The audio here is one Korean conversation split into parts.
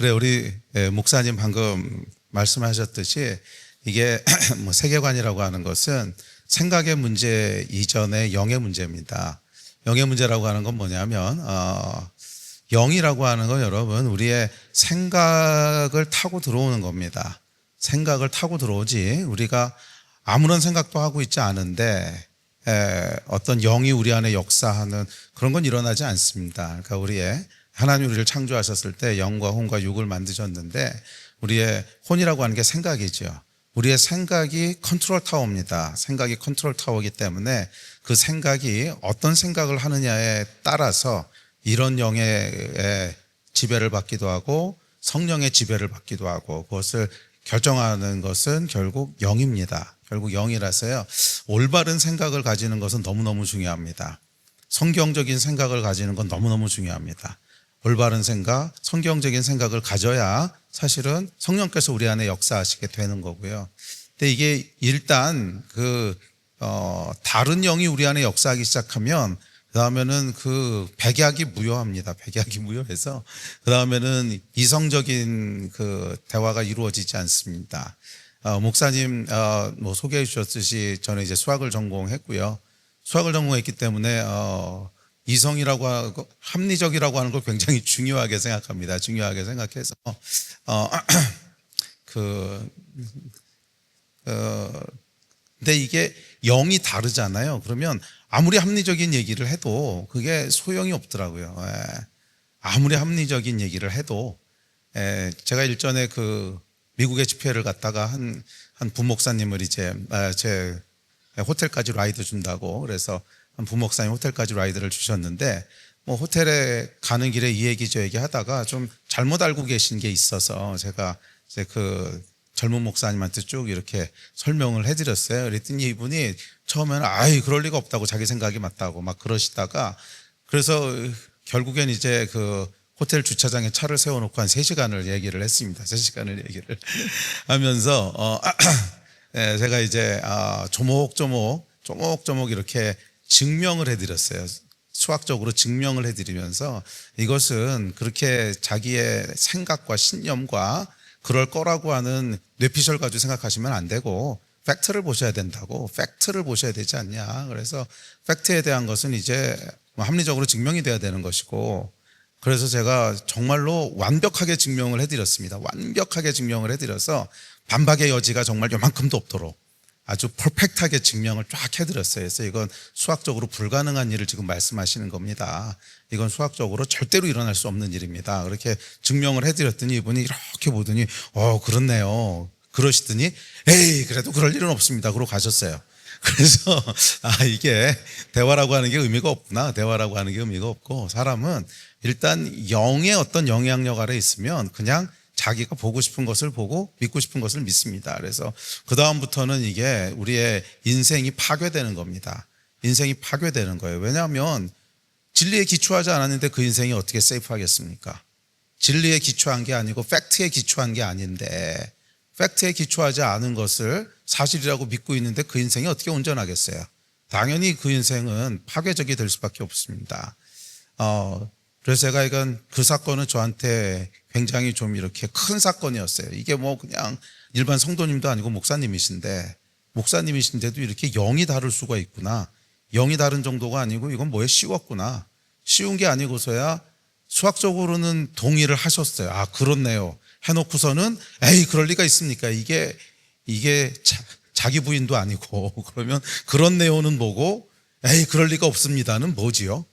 그래, 우리 목사님 방금 말씀하셨듯이 이게 뭐 세계관이라고 하는 것은 생각의 문제 이전의 영의 문제입니다. 영의 문제라고 하는 건 뭐냐면 영이라고 하는 건 여러분 우리의 생각을 타고 들어오는 겁니다. 생각을 타고 들어오지 우리가 아무런 생각도 하고 있지 않은데 어떤 영이 우리 안에 역사하는 그런 건 일어나지 않습니다. 그러니까 우리의 하나님 우리를 창조하셨을 때 영과 혼과 육을 만드셨는데 우리의 혼이라고 하는 게 생각이죠. 우리의 생각이 컨트롤 타워입니다. 생각이 컨트롤 타워이기 때문에 그 생각이 어떤 생각을 하느냐에 따라서 이런 영의 지배를 받기도 하고 성령의 지배를 받기도 하고 그것을 결정하는 것은 결국 영입니다. 결국 영이라서요. 올바른 생각을 가지는 것은 너무너무 중요합니다. 성경적인 생각을 가지는 건 너무너무 중요합니다. 올바른 생각, 성경적인 생각을 가져야 사실은 성령께서 우리 안에 역사하시게 되는 거고요. 근데 이게 일단 다른 영이 우리 안에 역사하기 시작하면 그 다음에는 백약이 무효합니다. 백약이 무효해서 그 다음에는 이성적인 대화가 이루어지지 않습니다. 목사님 뭐 소개해 주셨듯이 저는 이제 수학을 전공했고요. 수학을 전공했기 때문에 이성이라고 하고 합리적이라고 하는 걸 굉장히 중요하게 생각합니다. 중요하게 생각해서 근데 이게 영이 다르잖아요. 그러면 아무리 합리적인 얘기를 해도 그게 소용이 없더라고요. 아무리 합리적인 얘기를 해도 제가 일전에 미국의 집회를 갔다가 한 부목사님을 이제 제 호텔까지 라이드 준다고 그래서 한 부목사님 호텔까지 라이드를 주셨는데 뭐 호텔에 가는 길에 이 얘기 저 얘기 하다가 좀 잘못 알고 계신 게 있어서 제가 이제 젊은 목사님한테 쭉 이렇게 설명을 해드렸어요. 그랬더니 이분이 처음에는 아이 그럴 리가 없다고 자기 생각이 맞다고 막 그러시다가 그래서 결국엔 이제 호텔 주차장에 차를 세워놓고 한 3시간을 얘기를 했습니다. 3시간을 얘기를 하면서 제가 이제 조목조목 이렇게 증명을 해드렸어요. 수학적으로 증명을 해드리면서 이것은 그렇게 자기의 생각과 신념과 그럴 거라고 하는 뇌피셜 가지고 생각하시면 안 되고 팩트를 보셔야 된다고. 팩트를 보셔야 되지 않냐. 그래서 팩트에 대한 것은 이제 합리적으로 증명이 돼야 되는 것이고 그래서 제가 정말로 완벽하게 증명을 해드렸습니다. 완벽하게 증명을 해드려서 반박의 여지가 정말 요만큼도 없도록 아주 퍼펙트하게 증명을 쫙 해드렸어요. 그래서 이건 수학적으로 불가능한 일을 지금 말씀하시는 겁니다. 이건 수학적으로 절대로 일어날 수 없는 일입니다. 그렇게 증명을 해드렸더니 이분이 이렇게 보더니 그렇네요. 그러시더니 에이 그래도 그럴 일은 없습니다. 그러고 가셨어요. 그래서 이게 대화라고 하는 게 의미가 없구나. 대화라고 하는 게 의미가 없고 사람은 일단 영의 어떤 영향력 아래 있으면 그냥 자기가 보고 싶은 것을 보고 믿고 싶은 것을 믿습니다. 그래서 그 다음부터는 이게 우리의 인생이 파괴되는 겁니다. 인생이 파괴되는 거예요. 왜냐하면 진리에 기초하지 않았는데 그 인생이 어떻게 세이프하겠습니까? 진리에 기초한 게 아니고 팩트에 기초한 게 아닌데 팩트에 기초하지 않은 것을 사실이라고 믿고 있는데 그 인생이 어떻게 온전하겠어요? 당연히 그 인생은 파괴적이 될 수밖에 없습니다. 그래서 제가 이건 사건은 저한테 굉장히 좀 이렇게 큰 사건이었어요. 이게 뭐 그냥 일반 성도님도 아니고 목사님이신데도 이렇게 영이 다를 수가 있구나. 영이 다른 정도가 아니고 이건 뭐에 쉬웠구나. 쉬운 게 아니고서야 수학적으로는 동의를 하셨어요. 그렇네요. 해놓고서는 에이 그럴 리가 있습니까? 이게 자기 부인도 아니고 그러면 그렇네요는 뭐고 에이 그럴 리가 없습니다는 뭐지요?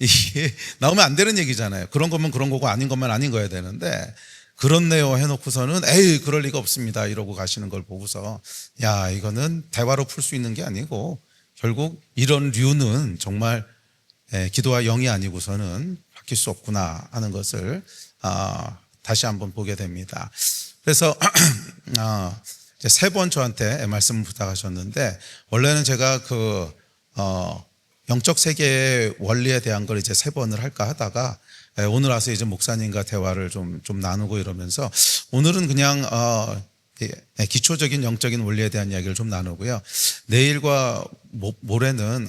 이게 나오면 안 되는 얘기잖아요. 그런 거면 그런 거고 아닌 것만 아닌 거야 되는데 그렇네요 해놓고서는 에이 그럴 리가 없습니다 이러고 가시는 걸 보고서 이거는 대화로 풀 수 있는 게 아니고 결국 이런 류는 정말 기도와 영이 아니고서는 바뀔 수 없구나 하는 것을 다시 한번 보게 됩니다. 그래서 이제 3번 저한테 말씀을 부탁하셨는데 원래는 제가 영적 세계의 원리에 대한 걸 이제 3번을 할까 하다가 오늘 와서 이제 목사님과 대화를 좀 나누고 이러면서 오늘은 그냥 기초적인 영적인 원리에 대한 이야기를 좀 나누고요. 내일과 모레는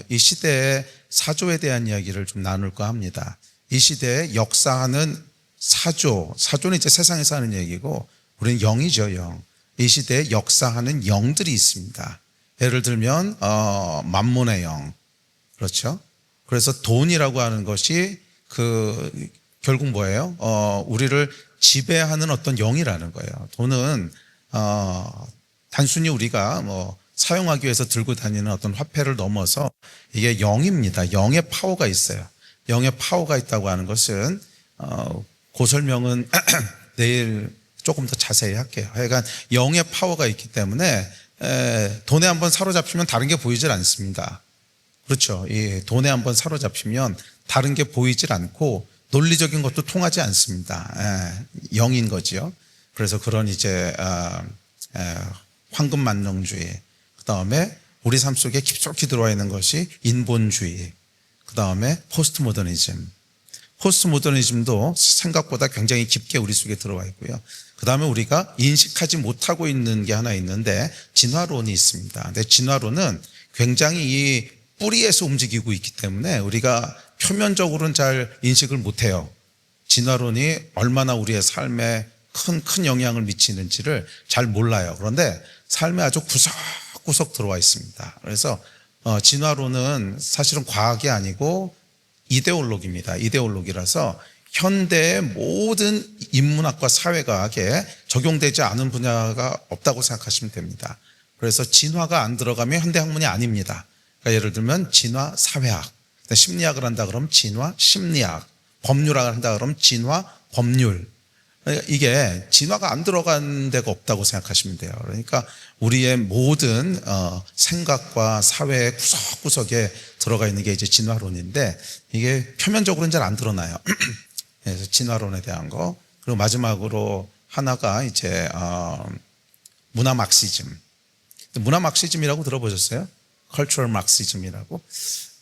이 시대의 사조에 대한 이야기를 좀 나눌까 합니다. 이 시대에 역사하는 사조는 이제 세상에서 하는 얘기고 우리는 영이죠, 영. 이 시대에 역사하는 영들이 있습니다. 예를 들면 만몬의 영, 그렇죠? 그래서 돈이라고 하는 것이 결국 뭐예요? 우리를 지배하는 어떤 영이라는 거예요. 돈은 단순히 우리가 사용하기 위해서 들고 다니는 어떤 화폐를 넘어서 이게 영입니다. 영의 파워가 있어요. 영의 파워가 있다고 하는 것은 그 설명은 내일 조금 더 자세히 할게요. 하여간 영의 파워가 있기 때문에 돈에 한번 사로잡히면 다른 게 보이질 않습니다. 그렇죠. 이 돈에 한번 사로잡히면 다른 게 보이질 않고 논리적인 것도 통하지 않습니다. 영인 거지요. 그래서 그런 이제 황금만능주의, 그 다음에 우리 삶 속에 깊숙이 들어와 있는 것이 인본주의, 그 다음에 포스트모더니즘도 생각보다 굉장히 깊게 우리 속에 들어와 있고요. 그 다음에 우리가 인식하지 못하고 있는 게 하나 있는데 진화론이 있습니다. 근데 진화론은 굉장히 이 뿌리에서 움직이고 있기 때문에 우리가 표면적으로는 잘 인식을 못해요. 진화론이 얼마나 우리의 삶에 큰 영향을 미치는지를 잘 몰라요. 그런데 삶에 아주 구석구석 들어와 있습니다. 그래서 진화론은 사실은 과학이 아니고 이데올로기입니다. 이데올로기라서 현대의 모든 인문학과 사회과학에 적용되지 않은 분야가 없다고 생각하시면 됩니다. 그래서 진화가 안 들어가면 현대학문이 아닙니다. 그러니까 예를 들면 진화 사회학, 심리학을 한다 그러면 진화 심리학, 법률학을 한다 그러면 진화 법률. 그러니까 이게 진화가 안 들어간 데가 없다고 생각하시면 돼요. 그러니까 우리의 모든 생각과 사회의 구석구석에 들어가 있는 게 이제 진화론인데 이게 표면적으로는 잘 안 드러나요. 그래서 진화론에 대한 거. 그리고 마지막으로 하나가 이제 문화 막시즘. 문화 막시즘이라고 들어보셨어요? 컬처럴 막시즘이라고.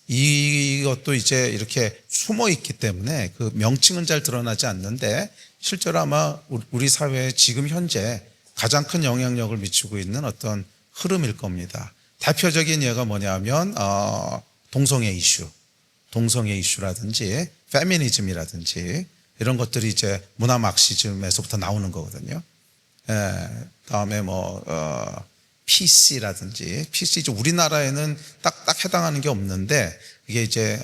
이것도 이제 이렇게 숨어 있기 때문에 그 명칭은 잘 드러나지 않는데 실제로 아마 우리 사회에 지금 현재 가장 큰 영향력을 미치고 있는 어떤 흐름일 겁니다. 대표적인 예가 뭐냐면 동성애 이슈라든지 페미니즘이라든지 이런 것들이 이제 문화 막시즘에서부터 나오는 거거든요. 다음에 PC라든지 PC 이제 우리나라에는 딱 해당하는 게 없는데 이게 이제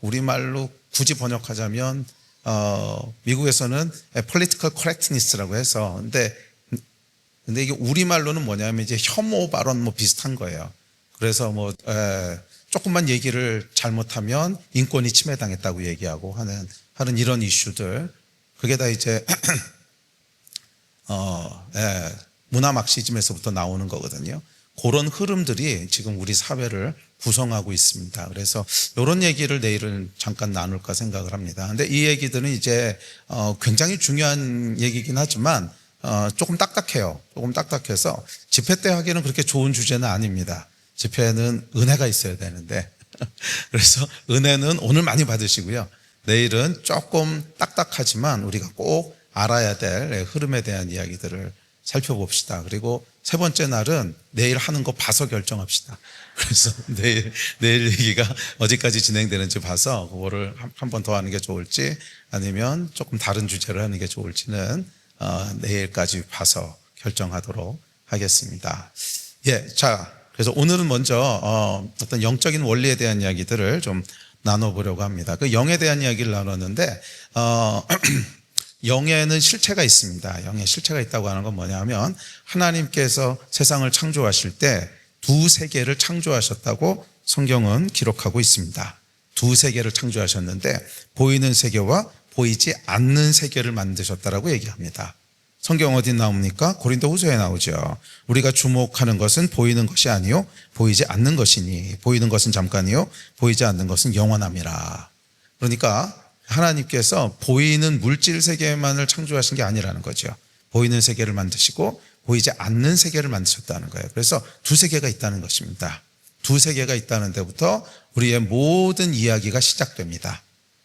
우리말로 굳이 번역하자면 미국에서는 political correctness라고 해서 근데 이게 우리말로는 뭐냐면 이제 혐오 발언 비슷한 거예요. 그래서 조금만 얘기를 잘못하면 인권이 침해당했다고 얘기하고 하는 이런 이슈들. 그게 다 이제 문화 막시즘에서부터 나오는 거거든요. 그런 흐름들이 지금 우리 사회를 구성하고 있습니다. 그래서 이런 얘기를 내일은 잠깐 나눌까 생각을 합니다. 근데 이 얘기들은 이제 굉장히 중요한 얘기긴 하지만 조금 딱딱해요. 조금 딱딱해서 집회 때 하기는 그렇게 좋은 주제는 아닙니다. 집회는 은혜가 있어야 되는데 그래서 은혜는 오늘 많이 받으시고요. 내일은 조금 딱딱하지만 우리가 꼭 알아야 될 흐름에 대한 이야기들을 살펴봅시다. 그리고 세 번째 날은 내일 하는 거 봐서 결정합시다. 그래서 내일 얘기가 어디까지 진행되는지 봐서 그거를 한 번 더 하는 게 좋을지 아니면 조금 다른 주제를 하는 게 좋을지는 내일까지 봐서 결정하도록 하겠습니다. 자, 그래서 오늘은 먼저 어떤 영적인 원리에 대한 이야기들을 좀 나눠보려고 합니다. 그 영에 대한 이야기를 나눴는데 영에는 실체가 있습니다. 영에 실체가 있다고 하는 건 뭐냐면 하나님께서 세상을 창조하실 때 두 세계를 창조하셨다고 성경은 기록하고 있습니다. 두 세계를 창조하셨는데 보이는 세계와 보이지 않는 세계를 만드셨다라고 얘기합니다. 성경 어디 나옵니까? 고린도후서에 나오죠. 우리가 주목하는 것은 보이는 것이 아니요 보이지 않는 것이니 보이는 것은 잠깐이요 보이지 않는 것은 영원함이라. 그러니까 하나님께서 보이는 물질 세계만을 창조하신 게 아니라는 거죠. 보이는 세계를 만드시고 보이지 않는 세계를 만드셨다는 거예요. 그래서 두 세계가 있다는 것입니다. 두 세계가 있다는 데부터 우리의 모든 이야기가 시작됩니다.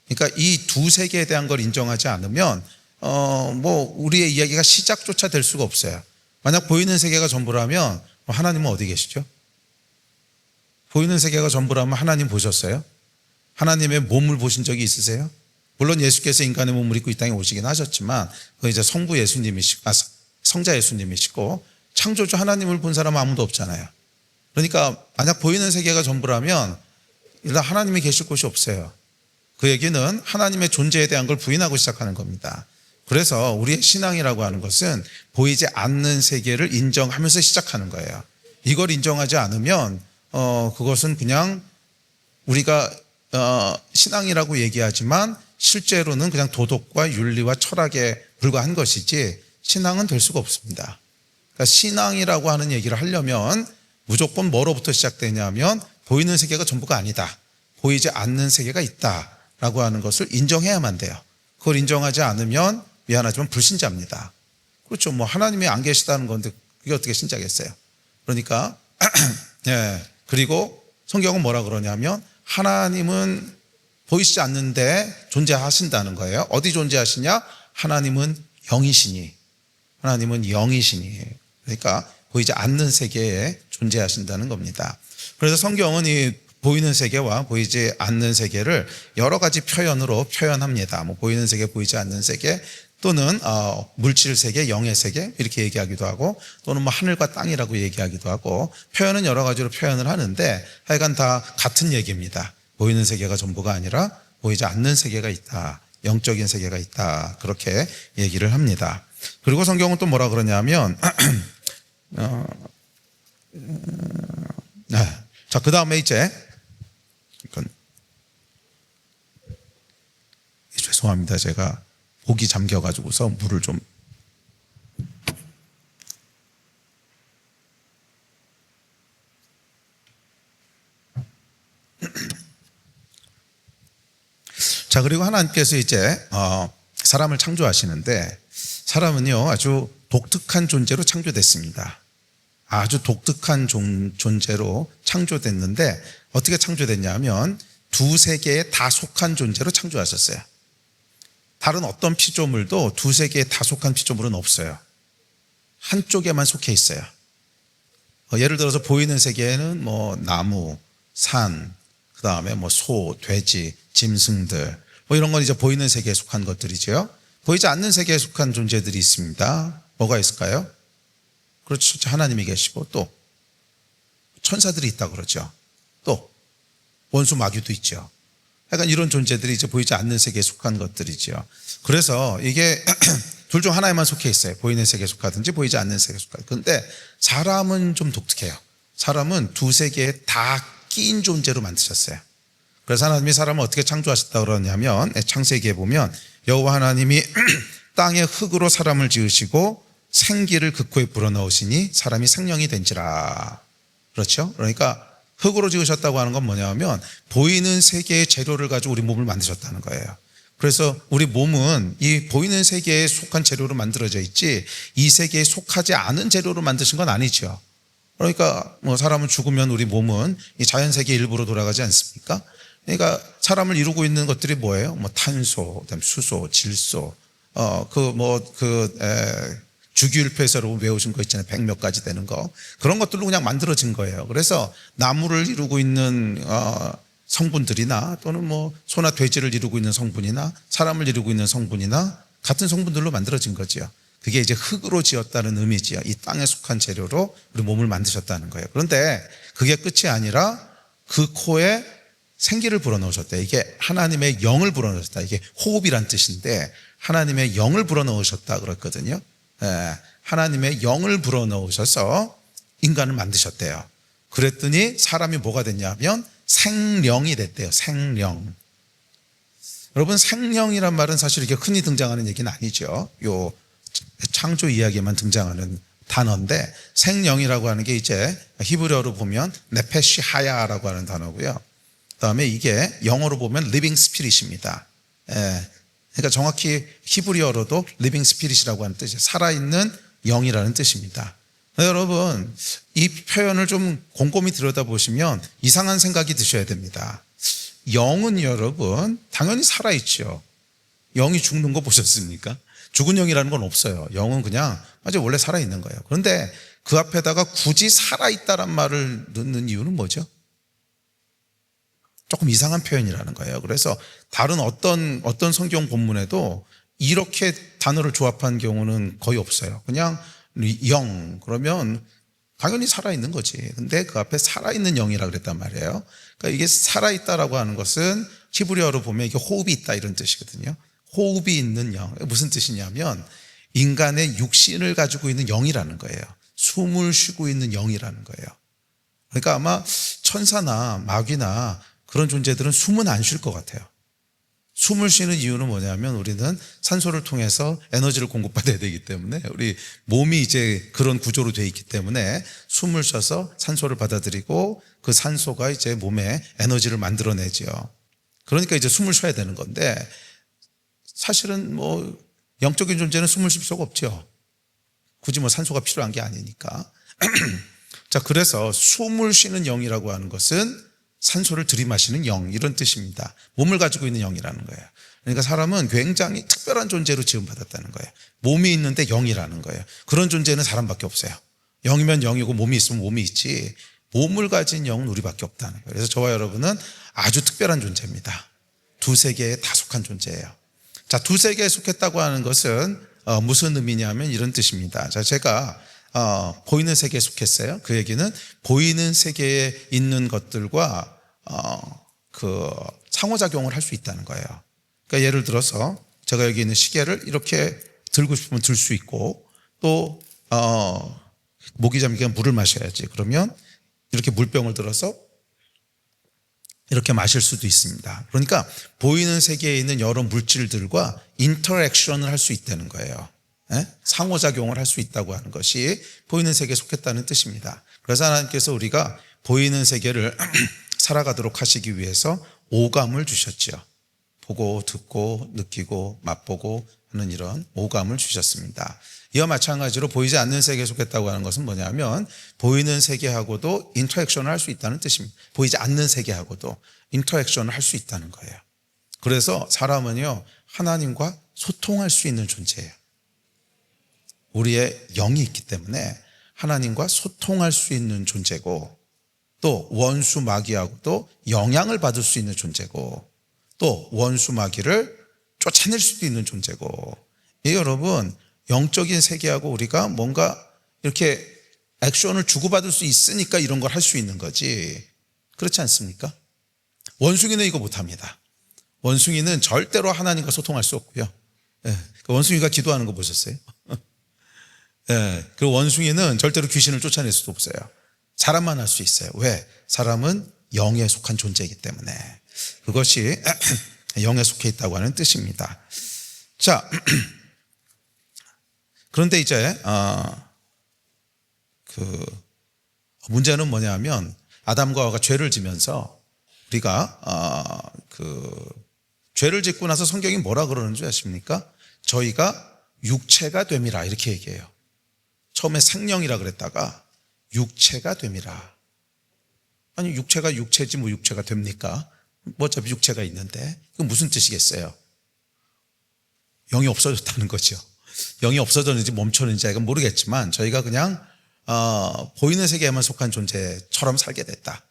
그러니까 이 두 세계에 대한 걸 인정하지 않으면 우리의 이야기가 시작조차 될 수가 없어요. 만약 보이는 세계가 전부라면 하나님은 어디 계시죠? 보이는 세계가 전부라면 하나님 보셨어요? 하나님의 몸을 보신 적이 있으세요? 물론 예수께서 인간의 몸을 입고 이 땅에 오시긴 하셨지만 그 이제 성부 예수님이시고 성자 예수님이시고 창조주 하나님을 본 사람은 아무도 없잖아요. 그러니까 만약 보이는 세계가 전부라면 일단 하나님이 계실 곳이 없어요. 그 얘기는 하나님의 존재에 대한 걸 부인하고 시작하는 겁니다. 그래서 우리의 신앙이라고 하는 것은 보이지 않는 세계를 인정하면서 시작하는 거예요. 이걸 인정하지 않으면 그것은 그냥 우리가 신앙이라고 얘기하지만 실제로는 그냥 도덕과 윤리와 철학에 불과한 것이지 신앙은 될 수가 없습니다. 그러니까 신앙이라고 하는 얘기를 하려면 무조건 뭐로부터 시작되냐면 보이는 세계가 전부가 아니다. 보이지 않는 세계가 있다라고 하는 것을 인정해야만 돼요. 그걸 인정하지 않으면 미안하지만 불신자입니다. 그렇죠. 뭐 하나님이 안 계시다는 건데 그게 어떻게 신자겠어요. 그러니까 예. 그리고 성경은 뭐라 그러냐면 하나님은 보이시지 않는데 존재하신다는 거예요. 어디 존재하시냐? 하나님은 영이시니. 하나님은 영이시니. 그러니까 보이지 않는 세계에 존재하신다는 겁니다. 그래서 성경은 이 보이는 세계와 보이지 않는 세계를 여러 가지 표현으로 표현합니다. 뭐 보이는 세계, 보이지 않는 세계, 또는 물질 세계, 영의 세계 이렇게 얘기하기도 하고, 또는 뭐 하늘과 땅이라고 얘기하기도 하고, 표현은 여러 가지로 표현을 하는데 하여간 다 같은 얘기입니다. 보이는 세계가 전부가 아니라 보이지 않는 세계가 있다. 영적인 세계가 있다. 그렇게 얘기를 합니다. 그리고 성경은 또 뭐라 그러냐면 자, 그 다음에 이제 죄송합니다. 제가 목이 잠겨가지고서 물을 좀 자, 그리고 하나님께서 이제 사람을 창조하시는데 사람은요 아주 독특한 존재로 창조됐습니다. 아주 독특한 존재로 창조됐는데 어떻게 창조됐냐면 두 세계에 다 속한 존재로 창조하셨어요. 다른 어떤 피조물도 두 세계에 다 속한 피조물은 없어요. 한쪽에만 속해 있어요. 예를 들어서 보이는 세계에는 뭐 나무, 산, 그 다음에 뭐 소, 돼지, 짐승들 뭐 이런 건 이제 보이는 세계에 속한 것들이죠. 보이지 않는 세계에 속한 존재들이 있습니다. 뭐가 있을까요? 그렇죠. 하나님이 계시고 또 천사들이 있다 그러죠. 또 원수 마귀도 있죠. 약간 이런 존재들이 이제 보이지 않는 세계에 속한 것들이죠. 그래서 이게 둘 중 하나에만 속해 있어요. 보이는 세계에 속하든지 보이지 않는 세계에 속하든지. 그런데 사람은 좀 독특해요. 사람은 두 세계에 다 끼인 존재로 만드셨어요. 그래서 하나님이 사람을 어떻게 창조하셨다고 그러냐면 창세기에 보면 여호와 하나님이 땅의 흙으로 사람을 지으시고 생기를 그 코에 불어넣으시니 사람이 생명이 된지라. 그렇죠? 그러니까 흙으로 지으셨다고 하는 건 뭐냐면 보이는 세계의 재료를 가지고 우리 몸을 만드셨다는 거예요. 그래서 우리 몸은 이 보이는 세계에 속한 재료로 만들어져 있지 이 세계에 속하지 않은 재료로 만드신 건 아니죠. 그러니까 뭐 사람은 죽으면 우리 몸은 이 자연세계 일부로 돌아가지 않습니까? 그러니까 사람을 이루고 있는 것들이 뭐예요? 뭐 탄소, 그다음에 수소, 질소, 주기율표에서 외우신 거 있잖아요. 100몇 가지 되는 거. 그런 것들로 그냥 만들어진 거예요. 그래서 나무를 이루고 있는 성분들이나 또는 뭐 소나 돼지를 이루고 있는 성분이나 사람을 이루고 있는 성분이나 같은 성분들로 만들어진 거죠. 그게 이제 흙으로 지었다는 의미지요. 이 땅에 속한 재료로 우리 몸을 만드셨다는 거예요. 그런데 그게 끝이 아니라 그 코에 생기를 불어넣으셨다. 이게 하나님의 영을 불어넣으셨다. 이게 호흡이란 뜻인데 하나님의 영을 불어넣으셨다 그랬거든요. 하나님의 영을 불어넣으셔서 인간을 만드셨대요. 그랬더니 사람이 뭐가 됐냐면 생령이 됐대요. 생령. 여러분 생령이란 말은 사실 이렇게 흔히 등장하는 얘기는 아니죠. 요 창조 이야기에만 등장하는 단어인데 생령이라고 하는 게 이제 히브리어로 보면 네페시 하야라고 하는 단어고요. 그다음에 이게 영어로 보면 living spirit입니다. 그러니까 정확히 히브리어로도 living spirit이라고 하는 뜻이에요. 살아있는 영이라는 뜻입니다. 여러분 이 표현을 좀 곰곰이 들여다보시면 이상한 생각이 드셔야 됩니다. 영은 여러분 당연히 살아있죠. 영이 죽는 거 보셨습니까? 죽은 영이라는 건 없어요. 영은 그냥 아주 원래 살아있는 거예요. 그런데 그 앞에다가 굳이 살아있다란 말을 넣는 이유는 뭐죠? 조금 이상한 표현이라는 거예요. 그래서 다른 어떤 성경 본문에도 이렇게 단어를 조합한 경우는 거의 없어요. 그냥 영 그러면 당연히 살아있는 거지. 근데 그 앞에 살아있는 영이라 그랬단 말이에요. 그러니까 이게 살아있다라고 하는 것은 히브리어로 보면 이게 호흡이 있다 이런 뜻이거든요. 호흡이 있는 영. 무슨 뜻이냐면 인간의 육신을 가지고 있는 영이라는 거예요. 숨을 쉬고 있는 영이라는 거예요. 그러니까 아마 천사나 마귀나 그런 존재들은 숨은 안 쉴 것 같아요. 숨을 쉬는 이유는 뭐냐면 우리는 산소를 통해서 에너지를 공급받아야 되기 때문에 우리 몸이 이제 그런 구조로 되어 있기 때문에 숨을 쉬어서 산소를 받아들이고 그 산소가 이제 몸에 에너지를 만들어내죠. 그러니까 이제 숨을 쉬어야 되는 건데 사실은 뭐 영적인 존재는 숨을 쉴 수가 없죠. 굳이 뭐 산소가 필요한 게 아니니까. 자, 그래서 숨을 쉬는 영이라고 하는 것은 산소를 들이마시는 영 이런 뜻입니다. 몸을 가지고 있는 영이라는 거예요. 그러니까 사람은 굉장히 특별한 존재로 지음받았다는 거예요. 몸이 있는데 영이라는 거예요. 그런 존재는 사람밖에 없어요. 영이면 영이고 몸이 있으면 몸이 있지 몸을 가진 영은 우리밖에 없다는 거예요. 그래서 저와 여러분은 아주 특별한 존재입니다. 두 세계에 다 속한 존재예요. 자, 두 세계에 속했다고 하는 것은 무슨 의미냐면 이런 뜻입니다. 자, 제가 보이는 세계에 속했어요. 그 얘기는 보이는 세계에 있는 것들과 그 상호작용을 할 수 있다는 거예요. 그러니까 예를 들어서 제가 여기 있는 시계를 이렇게 들고 싶으면 들 수 있고 또 목이 잠기면 물을 마셔야지. 그러면 이렇게 물병을 들어서 이렇게 마실 수도 있습니다. 그러니까 보이는 세계에 있는 여러 물질들과 인터랙션을 할 수 있다는 거예요. 상호작용을 할 수 있다고 하는 것이 보이는 세계에 속했다는 뜻입니다. 그래서 하나님께서 우리가 보이는 세계를 살아가도록 하시기 위해서 오감을 주셨죠. 보고 듣고 느끼고 맛보고 하는 이런 오감을 주셨습니다. 이와 마찬가지로 보이지 않는 세계에 속했다고 하는 것은 뭐냐면 보이는 세계하고도 인터랙션을 할 수 있다는 뜻입니다. 보이지 않는 세계하고도 인터랙션을 할 수 있다는 거예요. 그래서 사람은요 하나님과 소통할 수 있는 존재예요. 우리의 영이 있기 때문에 하나님과 소통할 수 있는 존재고 또 원수 마귀하고도 영향을 받을 수 있는 존재고 또 원수 마귀를 쫓아낼 수도 있는 존재고 여러분 영적인 세계하고 우리가 뭔가 이렇게 액션을 주고받을 수 있으니까 이런 걸 할 수 있는 거지 그렇지 않습니까? 원숭이는 이거 못합니다. 원숭이는 절대로 하나님과 소통할 수 없고요. 원숭이가 기도하는 거 보셨어요? 그 원숭이는 절대로 귀신을 쫓아낼 수도 없어요. 사람만 할 수 있어요. 왜? 사람은 영에 속한 존재이기 때문에 그것이 영에 속해 있다고 하는 뜻입니다. 자, 그런데 이제 그 문제는 뭐냐면 아담과 하와가 죄를 지면서 우리가 그 죄를 짓고 나서 성경이 뭐라 그러는 줄 아십니까? 저희가 육체가 됨이라 이렇게 얘기해요. 처음에 생령이라 그랬다가 육체가 됨이라. 아니 육체가 육체지 뭐 육체가 됩니까? 뭐 어차피 육체가 있는데 이건 무슨 뜻이겠어요? 영이 없어졌다는 거죠. 영이 없어졌는지 멈췄는지 이건 모르겠지만 저희가 그냥 보이는 세계에만 속한 존재처럼 살게 됐다.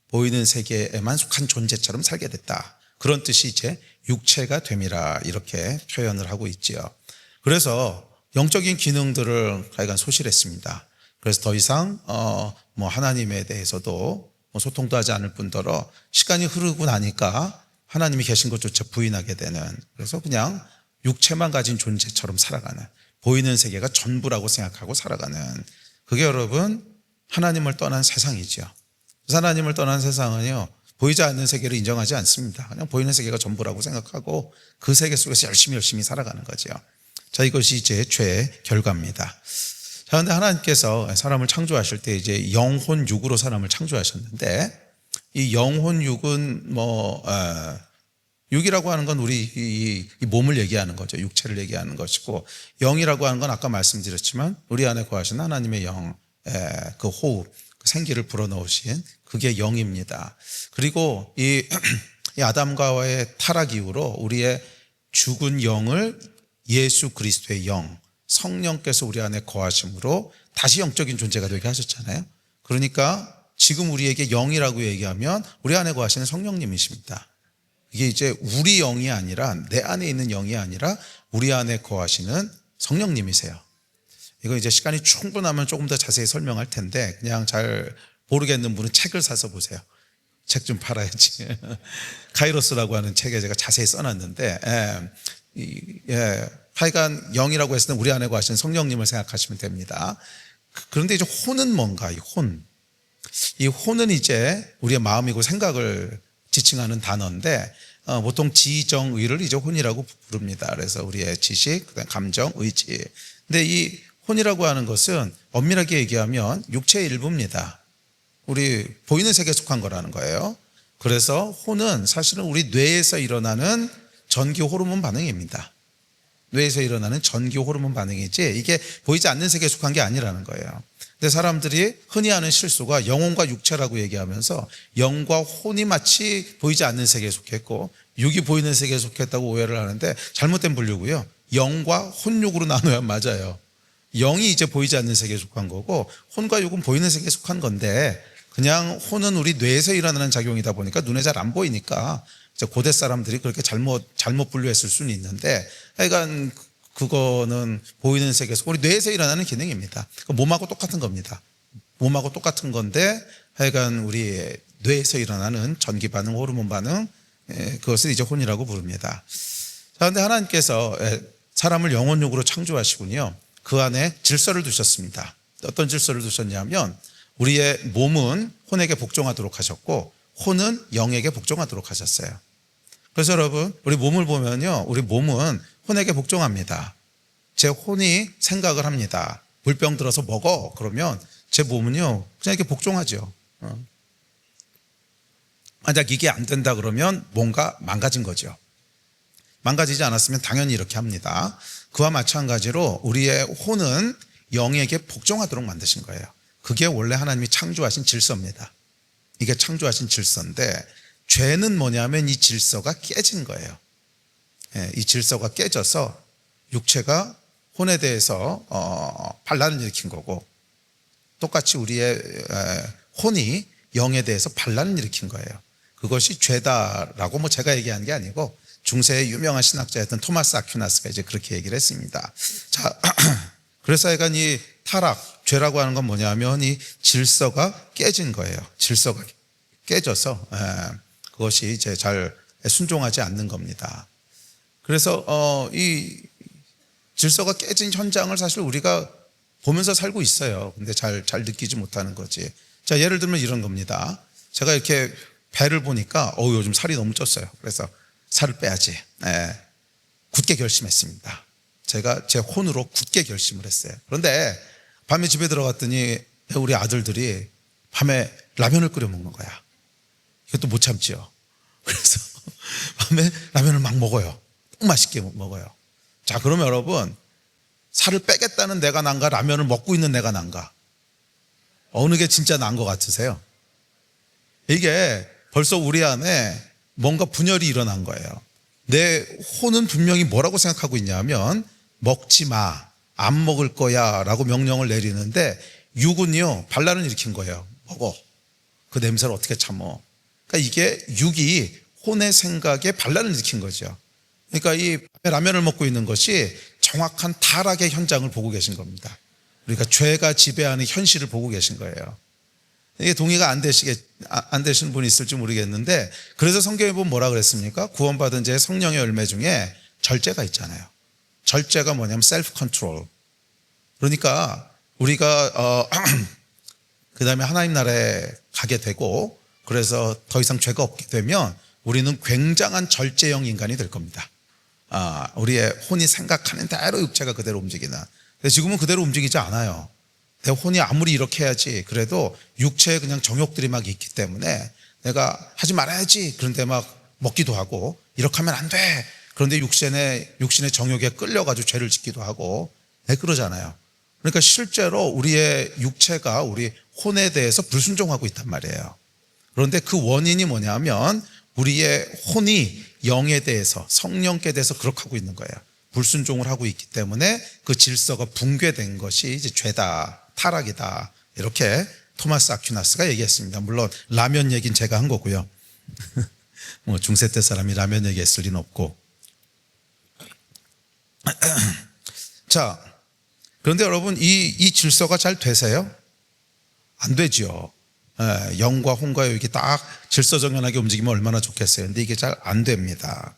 보이는 세계에만 속한 존재처럼 살게 됐다. 그런 뜻이 이제 육체가 됨이라 이렇게 표현을 하고 있지요. 그래서 영적인 기능들을 하여간 소실했습니다. 그래서 더 이상 뭐 하나님에 대해서도 뭐 소통도 하지 않을 뿐더러 시간이 흐르고 나니까 하나님이 계신 것조차 부인하게 되는 그래서 그냥 육체만 가진 존재처럼 살아가는 보이는 세계가 전부라고 생각하고 살아가는 그게 여러분 하나님을 떠난 세상이죠. 하나님을 떠난 세상은요 보이지 않는 세계를 인정하지 않습니다. 그냥 보이는 세계가 전부라고 생각하고 그 세계 속에서 열심히 살아가는 거죠. 자, 이것이 이제 죄의 결과입니다. 자, 그런데 하나님께서 사람을 창조하실 때 이제 영혼 육으로 사람을 창조하셨는데 이 영혼 육은 육이라고 하는 건 우리 이 몸을 얘기하는 거죠. 육체를 얘기하는 것이고 영이라고 하는 건 아까 말씀드렸지만 우리 안에 거하신 하나님의 영, 그 호흡, 그 생기를 불어넣으신 그게 영입니다. 그리고 이 아담과 하와의 타락 이후로 우리의 죽은 영을 예수 그리스도의 영, 성령께서 우리 안에 거하심으로 다시 영적인 존재가 되게 하셨잖아요. 그러니까 지금 우리에게 영이라고 얘기하면 우리 안에 거하시는 성령님이십니다. 이게 이제 우리 영이 아니라 내 안에 있는 영이 아니라 우리 안에 거하시는 성령님이세요. 이거 이제 시간이 충분하면 조금 더 자세히 설명할 텐데 그냥 잘 모르겠는 분은 책을 사서 보세요. 책 좀 팔아야지. 카이로스라고 하는 책에 제가 자세히 써놨는데 하여간 영이라고 했을 때 우리 안에 거하시는 성령님을 생각하시면 됩니다. 그런데 이제 혼은 뭔가? 이 혼은 이제 우리의 마음이고 생각을 지칭하는 단어인데 보통 지정의를 이제 혼이라고 부릅니다. 그래서 우리의 지식, 그다음 감정, 의지. 근데 이 혼이라고 하는 것은 엄밀하게 얘기하면 육체의 일부입니다. 우리 보이는 세계에 속한 거라는 거예요. 그래서 혼은 사실은 우리 뇌에서 일어나는 전기 호르몬 반응입니다. 뇌에서 일어나는 전기 호르몬 반응이지 이게 보이지 않는 세계에 속한 게 아니라는 거예요. 근데 사람들이 흔히 하는 실수가 영혼과 육체라고 얘기하면서 영과 혼이 마치 보이지 않는 세계에 속했고 육이 보이는 세계에 속했다고 오해를 하는데 잘못된 분류고요. 영과 혼육으로 나눠야 맞아요. 영이 이제 보이지 않는 세계에 속한 거고 혼과 육은 보이는 세계에 속한 건데 그냥 혼은 우리 뇌에서 일어나는 작용이다 보니까 눈에 잘 안 보이니까 이제 고대 사람들이 그렇게 잘못 분류했을 수는 있는데 하여간 그거는 보이는 세계에서 우리 뇌에서 일어나는 기능입니다. 몸하고 똑같은 겁니다. 몸하고 똑같은 건데 하여간 우리 뇌에서 일어나는 전기 반응, 호르몬 반응 그것을 이제 혼이라고 부릅니다. 자, 그런데 하나님께서 사람을 영혼육으로 창조하시군요. 그 안에 질서를 두셨습니다. 어떤 질서를 두셨냐면 우리의 몸은 혼에게 복종하도록 하셨고 혼은 영에게 복종하도록 하셨어요. 그래서 여러분 우리 몸을 보면요. 우리 몸은 혼에게 복종합니다. 제 혼이 생각을 합니다. 물병 들어서 먹어. 그러면 제 몸은요. 그냥 이렇게 복종하죠. 만약 이게 안 된다 그러면 뭔가 망가진 거죠. 망가지지 않았으면 당연히 이렇게 합니다. 그와 마찬가지로 우리의 혼은 영에게 복종하도록 만드신 거예요. 그게 원래 하나님이 창조하신 질서입니다. 이게 창조하신 질서인데 죄는 뭐냐면 이 질서가 깨진 거예요. 이 질서가 깨져서 육체가 혼에 대해서 반란을 일으킨 거고 똑같이 우리의 혼이 영에 대해서 반란을 일으킨 거예요. 그것이 죄다라고 뭐 제가 얘기한 게 아니고 중세의 유명한 신학자였던 토마스 아퀴나스가 이제 그렇게 얘기를 했습니다. 자, 그래서 약간 이 타락, 죄라고 하는 건 뭐냐면 이 질서가 깨진 거예요. 질서가 깨져서 그것이 이제 잘 순종하지 않는 겁니다. 그래서 이 질서가 깨진 현장을 사실 우리가 보면서 살고 있어요. 근데 잘 느끼지 못하는 거지. 자, 예를 들면 이런 겁니다. 제가 이렇게 배를 보니까 요즘 살이 너무 쪘어요. 그래서 살을 빼야지. 굳게 결심했습니다. 제가 제 혼으로 굳게 결심을 했어요. 그런데 밤에 집에 들어갔더니 우리 아들들이 밤에 라면을 끓여 먹는 거야. 이것도 못 참지요. 그래서 밤에 라면을 막 먹어요. 너무 맛있게 먹어요. 자, 그러면 여러분 살을 빼겠다는 내가 난가 라면을 먹고 있는 내가 난가? 어느 게 진짜 난 것 같으세요? 이게 벌써 우리 안에 뭔가 분열이 일어난 거예요. 내 혼은 분명히 뭐라고 생각하고 있냐면 먹지 마, 안 먹을 거야 라고 명령을 내리는데 육은요 반란을 일으킨 거예요. 먹어. 그 냄새를 어떻게 참어. 그러니까 이게 육이 혼의 생각에 반란을 일으킨 거죠. 그러니까 이 라면을 먹고 있는 것이 정확한 타락의 현장을 보고 계신 겁니다. 그러니까 죄가 지배하는 현실을 보고 계신 거예요. 이게 동의가 안 되시는 분이 있을지 모르겠는데 그래서 성경에 보면 뭐라 그랬습니까? 구원받은 자의 성령의 열매 중에 절제가 있잖아요. 절제가 뭐냐면 셀프 컨트롤. 그러니까 우리가 그 다음에 하나님 나라에 가게 되고 그래서 더 이상 죄가 없게 되면 우리는 굉장한 절제형 인간이 될 겁니다. 우리의 혼이 생각하는 대로 육체가 그대로 움직이는. 근데 지금은 그대로 움직이지 않아요. 내 혼이 아무리 이렇게 해야지 그래도 육체에 그냥 정욕들이 막 있기 때문에 내가 하지 말아야지 그런데 막 먹기도 하고 이렇게 하면 안 돼. 그런데 육신의 정욕에 끌려가지고 죄를 짓기도 하고 그러잖아요. 그러니까 실제로 우리의 육체가 우리 혼에 대해서 불순종하고 있단 말이에요. 그런데 그 원인이 뭐냐면 우리의 혼이 영에 대해서 성령께 대해서 그렇게 하고 있는 거예요. 불순종을 하고 있기 때문에 그 질서가 붕괴된 것이 이제 죄다, 타락이다 이렇게 토마스 아퀴나스가 얘기했습니다. 물론 라면 얘기는 제가 한 거고요. 뭐 중세 때 사람이 라면 얘기했을 리는 없고. 자, 그런데 여러분 이 질서가 잘 되세요? 안 되죠. 영과 혼과 이렇게 딱 질서정연하게 움직이면 얼마나 좋겠어요. 근데 이게 잘 안 됩니다.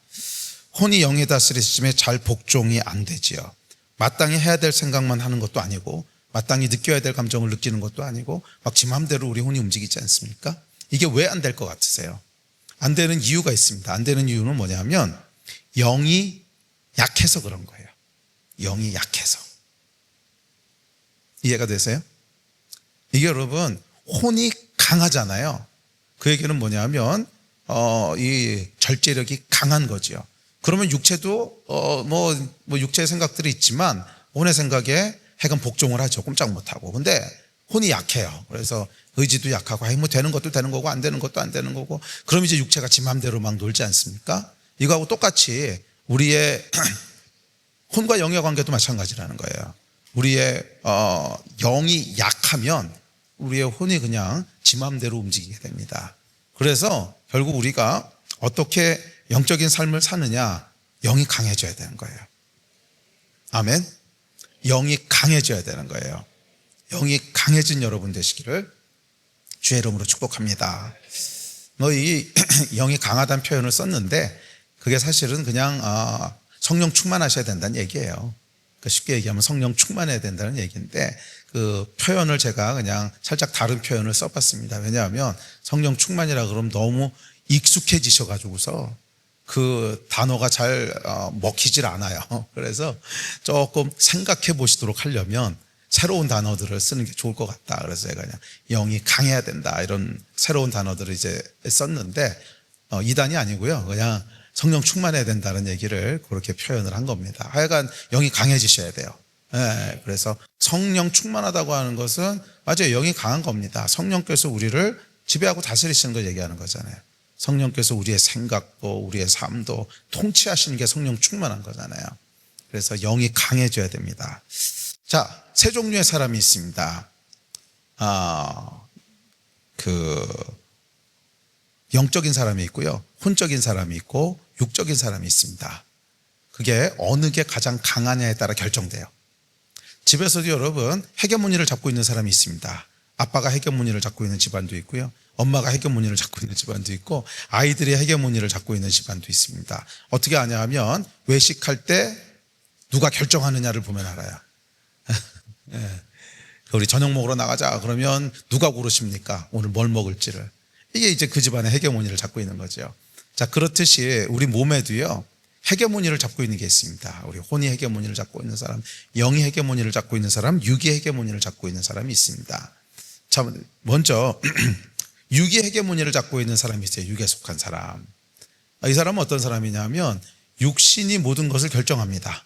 혼이 영에 다스리심에 잘 복종이 안 되지요. 마땅히 해야 될 생각만 하는 것도 아니고 마땅히 느껴야 될 감정을 느끼는 것도 아니고 막 지 마음대로 우리 혼이 움직이지 않습니까? 이게 왜 안 될 것 같으세요? 안 되는 이유가 있습니다. 안 되는 이유는 뭐냐면 영이 약해서 그런 거예요. 영이 약해서. 이해가 되세요? 이게 여러분 혼이 강하잖아요. 그 얘기는 뭐냐면 이 절제력이 강한 거죠. 그러면 육체도 뭐 육체의 생각들이 있지만 혼의 생각에 핵은 복종을 하죠. 꼼짝 못하고. 근데 혼이 약해요. 그래서 의지도 약하고 뭐 되는 것도 되는 거고 안 되는 것도 안 되는 거고 그럼 이제 육체가 지 맘대로 막 놀지 않습니까? 이거하고 똑같이 우리의 혼과 영의 관계도 마찬가지라는 거예요. 우리의 영이 약하면 우리의 혼이 그냥 지 맘대로 움직이게 됩니다. 그래서 결국 우리가 어떻게 영적인 삶을 사느냐, 영이 강해져야 되는 거예요. 아멘. 영이 강해져야 되는 거예요. 영이 강해진 여러분 되시기를 주의 이름으로 축복합니다. 이 영이 강하다는 표현을 썼는데 그게 사실은 그냥 성령 충만하셔야 된다는 얘기예요. 그러니까 쉽게 얘기하면 성령 충만해야 된다는 얘기인데 그 표현을 제가 그냥 살짝 다른 표현을 써봤습니다. 왜냐하면 성령 충만이라 그러면 너무 익숙해지셔가지고서 그 단어가 잘 먹히질 않아요. 그래서 조금 생각해 보시도록 하려면 새로운 단어들을 쓰는 게 좋을 것 같다. 그래서 제가 그냥 영이 강해야 된다 이런 새로운 단어들을 이제 썼는데 이단이 아니고요. 그냥 성령 충만해야 된다는 얘기를 그렇게 표현을 한 겁니다. 하여간 영이 강해지셔야 돼요. 네, 그래서 성령 충만하다고 하는 것은 맞아요. 영이 강한 겁니다. 성령께서 우리를 지배하고 다스리시는 걸 얘기하는 거잖아요. 성령께서 우리의 생각도 우리의 삶도 통치하시는 게 성령 충만한 거잖아요. 그래서 영이 강해져야 됩니다. 자, 세 종류의 사람이 있습니다. 영적인 사람이 있고요. 혼적인 사람이 있고 육적인 사람이 있습니다. 그게 어느 게 가장 강하냐에 따라 결정돼요. 집에서도 여러분 헤게모니를 잡고 있는 사람이 있습니다. 아빠가 헤게모니를 잡고 있는 집안도 있고요. 엄마가 헤게모니를 잡고 있는 집안도 있고 아이들이 헤게모니를 잡고 있는 집안도 있습니다. 어떻게 아냐 하면 외식할 때 누가 결정하느냐를 보면 알아요. 네. 우리 저녁 먹으러 나가자 그러면 누가 고르십니까? 오늘 뭘 먹을지를. 이게 이제 그 집안의 헤게모니를 잡고 있는 거죠. 자, 그렇듯이 우리 몸에도요 헤게모니를 잡고 있는 게 있습니다. 우리 혼이 헤게모니를 잡고 있는 사람, 영이 헤게모니를 잡고 있는 사람, 육이 헤게모니를 잡고 있는 사람이 있습니다. 자, 먼저 육이 헤게모니를 잡고 있는 사람이 있어요. 육에 속한 사람. 이 사람은 어떤 사람이냐면 육신이 모든 것을 결정합니다.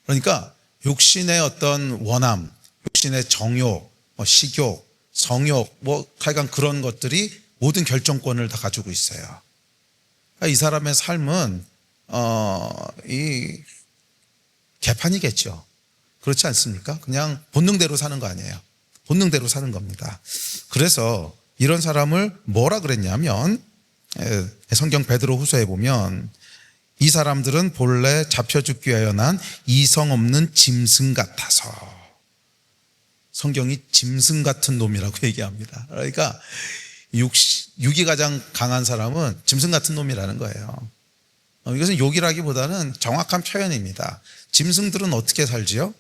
그러니까 육신의 어떤 원함, 육신의 정욕, 식욕, 성욕, 하여간 그런 것들이 모든 결정권을 다 가지고 있어요. 이 사람의 삶은 이 개판이겠죠. 그렇지 않습니까? 그냥 본능대로 사는 거 아니에요. 본능대로 사는 겁니다. 그래서 이런 사람을 뭐라 그랬냐면 성경 베드로 후서에 보면 이 사람들은 본래 잡혀 죽기 위하여 난 이성 없는 짐승 같아서. 성경이 짐승 같은 놈이라고 얘기합니다. 그러니까 육이 가장 강한 사람은 짐승 같은 놈이라는 거예요. 이것은 욕이라기보다는 정확한 표현입니다. 짐승들은 어떻게 살지요?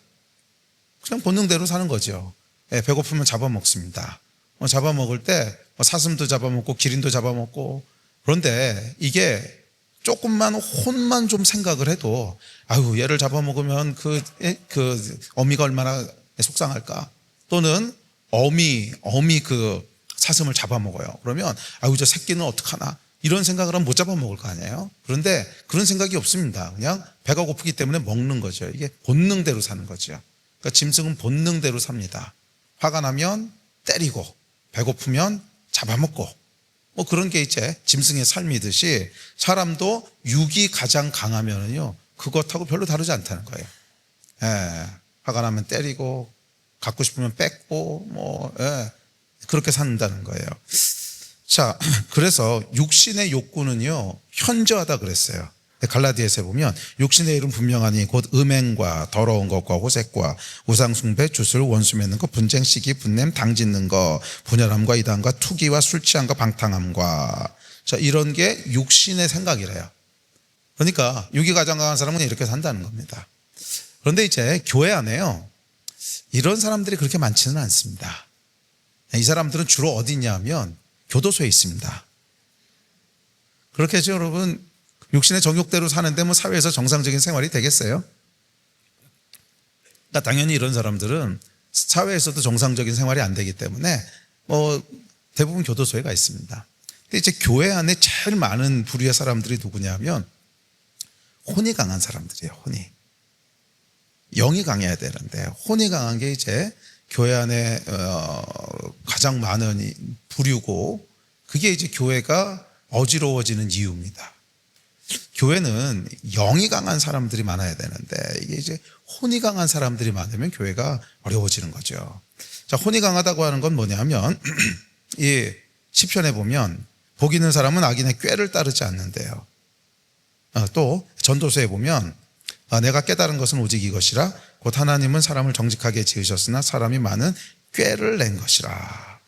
그냥 본능대로 사는 거죠. 배고프면 잡아먹습니다. 잡아먹을 때 사슴도 잡아먹고 기린도 잡아먹고. 그런데 이게 조금만 혼만 좀 생각을 해도 아유 얘를 잡아먹으면 그 어미가 얼마나 속상할까. 또는 어미 그 사슴을 잡아먹어요. 그러면 아유 저 새끼는 어떡하나 이런 생각을 하면 못 잡아먹을 거 아니에요. 그런데 그런 생각이 없습니다. 그냥 배가 고프기 때문에 먹는 거죠. 이게 본능대로 사는 거죠. 그러니까 짐승은 본능대로 삽니다. 화가 나면 때리고 배고프면 잡아먹고 그런 게 이제 짐승의 삶이듯이 사람도 육이 가장 강하면은요 그것하고 별로 다르지 않다는 거예요. 화가 나면 때리고 갖고 싶으면 뺏고 그렇게 산다는 거예요. 자, 그래서 육신의 욕구는요, 현저하다 그랬어요. 갈라디아서에 보면 육신의 일은 분명하니 곧 음행과 더러운 것과 호색과 우상숭배, 주술, 원수 맺는 것, 분쟁, 시기, 분냄, 당짓는 것, 분열함과 이단과 투기와 술 취함과 방탕함과, 자, 이런 게 육신의 생각이래요. 그러니까 육이 가장 강한 사람은 이렇게 산다는 겁니다. 그런데 이제 교회 안에요, 이런 사람들이 그렇게 많지는 않습니다. 이 사람들은 주로 어디 있냐면 교도소에 있습니다. 그렇게 해서 여러분, 육신의 정욕대로 사는데 뭐 사회에서 정상적인 생활이 되겠어요? 그러니까 당연히 이런 사람들은 사회에서도 정상적인 생활이 안 되기 때문에 뭐 대부분 교도소에 가 있습니다. 근데 이제 교회 안에 제일 많은 부류의 사람들이 누구냐면 혼이 강한 사람들이에요. 혼이. 영이 강해야 되는데 혼이 강한 게 이제 교회 안에 가장 많은 부류고, 그게 이제 교회가 어지러워지는 이유입니다. 교회는 영이 강한 사람들이 많아야 되는데 이게 이제 혼이 강한 사람들이 많으면 교회가 어려워지는 거죠. 자, 혼이 강하다고 하는 건 뭐냐면 이 시편에 보면 복 있는 사람은 악인의 꾀를 따르지 않는데요. 또 전도서에 보면 내가 깨달은 것은 오직 이것이라 곧 하나님은 사람을 정직하게 지으셨으나 사람이 많은 꾀를 낸 것이라.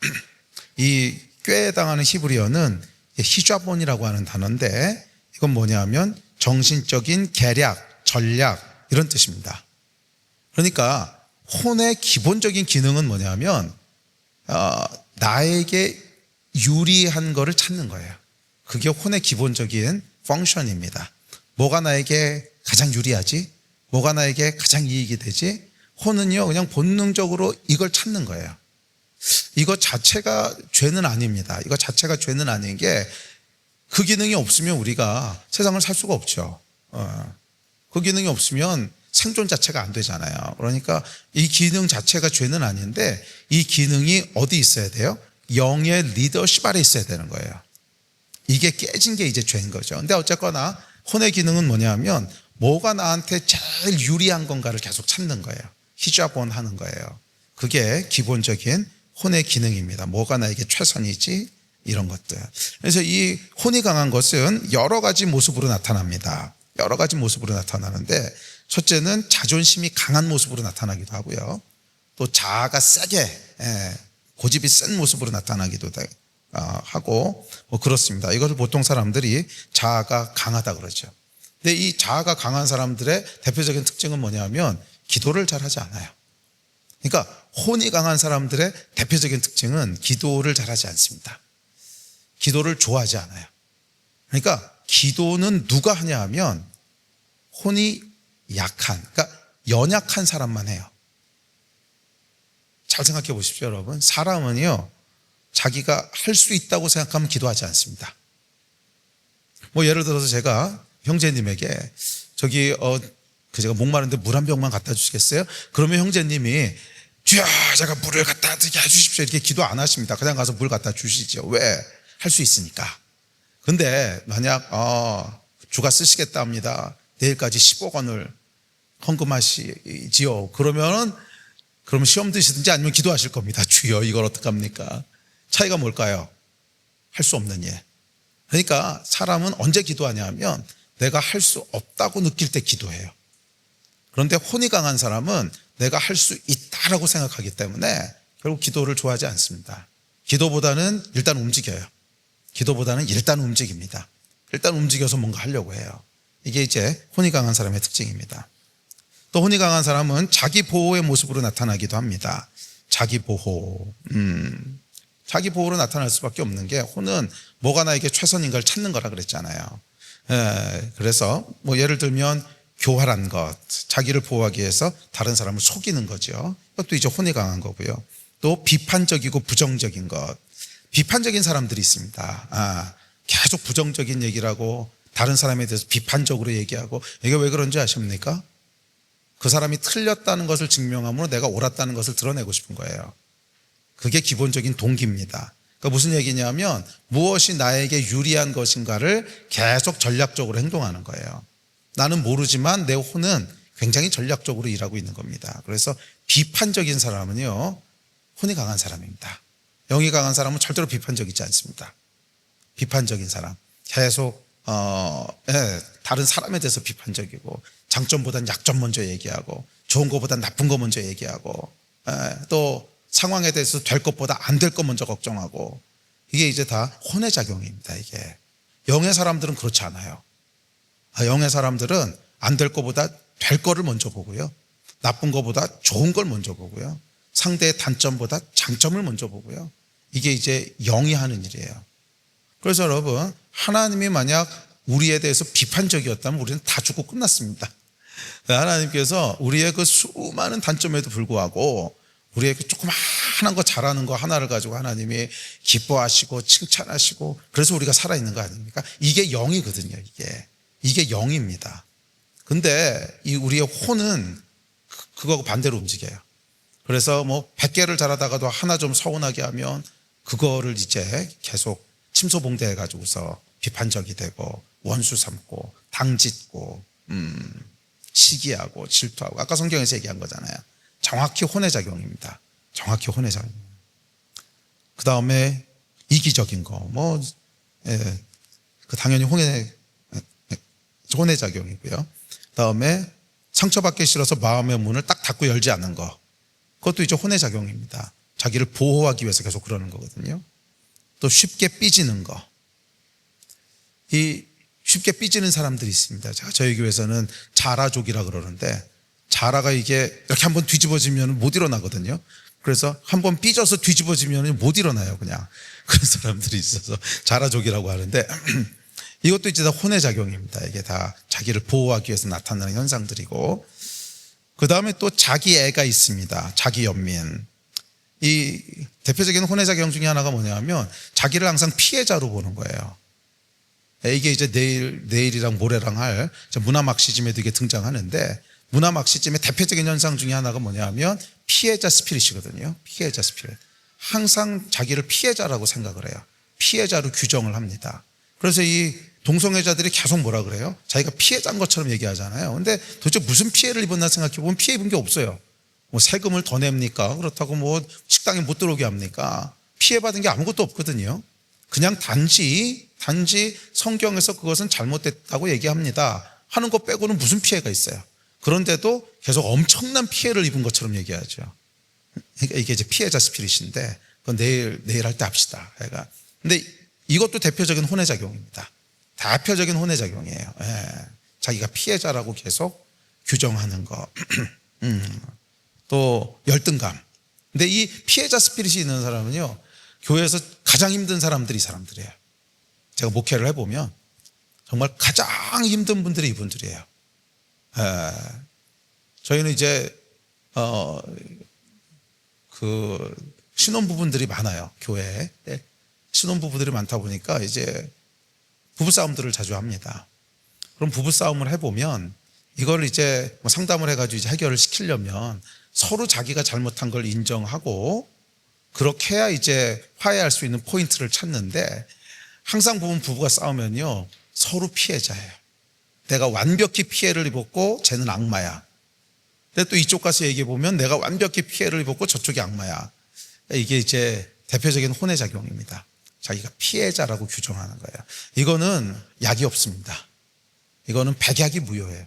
이 꾀에 당하는 히브리어는 히좌본이라고 하는 단어인데 이건 뭐냐면 정신적인 계략, 전략 이런 뜻입니다. 그러니까 혼의 기본적인 기능은 뭐냐면 나에게 유리한 거를 찾는 거예요. 그게 혼의 기본적인 펑션입니다. 뭐가 나에게 가장 유리하지? 뭐가 나에게 가장 이익이 되지? 혼은요 그냥 본능적으로 이걸 찾는 거예요. 이거 자체가 죄는 아닙니다. 이거 자체가 죄는 아닌 게 그 기능이 없으면 우리가 세상을 살 수가 없죠. 그 기능이 없으면 생존 자체가 안 되잖아요. 그러니까 이 기능 자체가 죄는 아닌데 이 기능이 어디 있어야 돼요? 영의 리더십 아래 있어야 되는 거예요. 이게 깨진 게 이제 죄인 거죠. 근데 어쨌거나 혼의 기능은 뭐냐면 뭐가 나한테 제일 유리한 건가를 계속 찾는 거예요. 히좌본 하는 거예요. 그게 기본적인 혼의 기능입니다. 뭐가 나에게 최선이지? 이런 것들. 그래서 이 혼이 강한 것은 여러 가지 모습으로 나타납니다. 여러 가지 모습으로 나타나는데 첫째는 자존심이 강한 모습으로 나타나기도 하고요. 또 자아가 세게 고집이 센 모습으로 나타나기도 하고 뭐 그렇습니다. 이것을 보통 사람들이 자아가 강하다 그러죠. 근데 이 자아가 강한 사람들의 대표적인 특징은 뭐냐면 기도를 잘하지 않아요. 그러니까 혼이 강한 사람들의 대표적인 특징은 기도를 잘하지 않습니다. 기도를 좋아하지 않아요. 그러니까 기도는 누가 하냐 하면 혼이 약한, 그러니까 연약한 사람만 해요. 잘 생각해 보십시오, 여러분. 사람은요, 자기가 할 수 있다고 생각하면 기도하지 않습니다. 뭐 예를 들어서 제가 형제님에게 제가 목마른데 물 한 병만 갖다 주시겠어요? 그러면 형제님이 주여 제가 물을 갖다 드리게 해주십시오 이렇게 기도 안 하십니다. 그냥 가서 물 갖다 주시죠. 왜? 할 수 있으니까. 근데 만약 주가 쓰시겠다 합니다. 내일까지 10억 원을 헌금하시지요. 그러면 시험 드시든지 아니면 기도하실 겁니다. 주여 이걸 어떡합니까? 차이가 뭘까요? 할 수 없는 일. 그러니까 사람은 언제 기도하냐 하면 내가 할 수 없다고 느낄 때 기도해요. 그런데 혼이 강한 사람은 내가 할 수 있다라고 생각하기 때문에 결국 기도를 좋아하지 않습니다. 기도보다는 일단 움직여요. 기도보다는 일단 움직입니다. 일단 움직여서 뭔가 하려고 해요. 이게 이제 혼이 강한 사람의 특징입니다. 또 혼이 강한 사람은 자기 보호의 모습으로 나타나기도 합니다. 자기 보호. 자기 보호로 나타날 수밖에 없는 게 혼은 뭐가 나에게 최선인가를 찾는 거라 그랬잖아요. 그래서 뭐 예를 들면 교활한 것, 자기를 보호하기 위해서 다른 사람을 속이는 거죠. 그것도 이제 혼이 강한 거고요. 또 비판적이고 부정적인 것. 비판적인 사람들이 있습니다. 계속 부정적인 얘기를 하고 다른 사람에 대해서 비판적으로 얘기하고 이게 왜 그런지 아십니까? 그 사람이 틀렸다는 것을 증명함으로 내가 옳았다는 것을 드러내고 싶은 거예요. 그게 기본적인 동기입니다. 그러니까 무슨 얘기냐면 무엇이 나에게 유리한 것인가를 계속 전략적으로 행동하는 거예요. 나는 모르지만 내 혼은 굉장히 전략적으로 일하고 있는 겁니다. 그래서 비판적인 사람은요, 혼이 강한 사람입니다. 영이 강한 사람은 절대로 비판적이지 않습니다. 비판적인 사람. 계속 다른 사람에 대해서 비판적이고, 장점보단 약점 먼저 얘기하고, 좋은 것보단 나쁜 거 먼저 얘기하고, 또 상황에 대해서 될 것보다 안 될 것 먼저 걱정하고, 이게 이제 다 혼의 작용입니다. 이게 영의 사람들은 그렇지 않아요. 영의 사람들은 안 될 것보다 될 거를 먼저 보고요, 나쁜 것보다 좋은 걸 먼저 보고요, 상대의 단점보다 장점을 먼저 보고요. 이게 이제 영이 하는 일이에요. 그래서 여러분, 하나님이 만약 우리에 대해서 비판적이었다면 우리는 다 죽고 끝났습니다. 하나님께서 우리의 그 수많은 단점에도 불구하고 우리의 그 조그마한 거 잘하는 거 하나를 가지고 하나님이 기뻐하시고 칭찬하시고, 그래서 우리가 살아있는 거 아닙니까? 이게 영이거든요. 이게 영입니다. 근데 이 우리의 혼은 그거하고 반대로 움직여요. 그래서 뭐 100개를 잘하다가도 하나 좀 서운하게 하면 그거를 이제 계속 침소봉대해 가지고서 비판적이 되고, 원수 삼고, 당짓고, 시기하고 질투하고, 아까 성경에서 얘기한 거잖아요. 정확히 혼의 작용입니다. 정확히 혼의 작용. 그 다음에 이기적인 거, 당연히 혼의 작용이고요. 그 다음에 상처받기 싫어서 마음의 문을 딱 닫고 열지 않는 거, 그것도 이제 혼의 작용입니다. 자기를 보호하기 위해서 계속 그러는 거거든요. 또 쉽게 삐지는 거. 이 쉽게 삐지는 사람들이 있습니다. 저희 교회에서는 자라족이라 그러는데, 자라가 이게 이렇게 한번 뒤집어지면 못 일어나거든요. 그래서 한번 삐져서 뒤집어지면 못 일어나요, 그냥. 그런 사람들이 있어서 자라족이라고 하는데, 이것도 이제 다 혼의 작용입니다. 이게 다 자기를 보호하기 위해서 나타나는 현상들이고, 그 다음에 또 자기 애가 있습니다. 자기 연민. 이 대표적인 혼의 작용 중에 하나가 뭐냐면, 자기를 항상 피해자로 보는 거예요. 이게 이제 내일이랑 모레랑 할 문화 막시즘에도 이게 등장하는데, 문화 막시즘의 대표적인 현상 중에 하나가 뭐냐면 피해자 스피릿이거든요. 피해자 스피릿. 항상 자기를 피해자라고 생각을 해요. 피해자로 규정을 합니다. 그래서 이 동성애자들이 계속 뭐라 그래요? 자기가 피해자인 것처럼 얘기하잖아요. 근데 도대체 무슨 피해를 입었나 생각해 보면 피해 입은 게 없어요. 뭐 세금을 더 냅니까? 그렇다고 뭐 식당에 못 들어오게 합니까? 피해받은 게 아무것도 없거든요. 그냥 단지 성경에서 그것은 잘못됐다고 얘기합니다 하는 것 빼고는 무슨 피해가 있어요? 그런데도 계속 엄청난 피해를 입은 것처럼 얘기하죠. 그러니까 이게 이제 피해자 스피릿인데, 그건 내일 할 때 합시다. 근데 이것도 대표적인 혼의 작용입니다. 대표적인 혼의 작용이에요. 자기가 피해자라고 계속 규정하는 거. 또 열등감. 근데 이 피해자 스피릿이 있는 사람은요, 교회에서 가장 힘든 사람들이 이 사람들이에요. 제가 목회를 해보면 정말 가장 힘든 분들이 이분들이에요. 저희는 이제 그 신혼부부들이 많아요, 교회에. 신혼부부들이 많다 보니까 이제 부부싸움들을 자주 합니다. 그럼 부부싸움을 해보면 이걸 이제 뭐 상담을 해가지고 이제 해결을 시키려면 서로 자기가 잘못한 걸 인정하고, 그렇게 해야 이제 화해할 수 있는 포인트를 찾는데, 항상 보면 부부가 싸우면요, 서로 피해자예요. 내가 완벽히 피해를 입었고 쟤는 악마야. 근데 또 이쪽 가서 얘기해 보면 내가 완벽히 피해를 입었고 저쪽이 악마야. 이게 이제 대표적인 혼의 작용입니다. 자기가 피해자라고 규정하는 거예요. 이거는 약이 없습니다. 이거는 백약이 무효해요.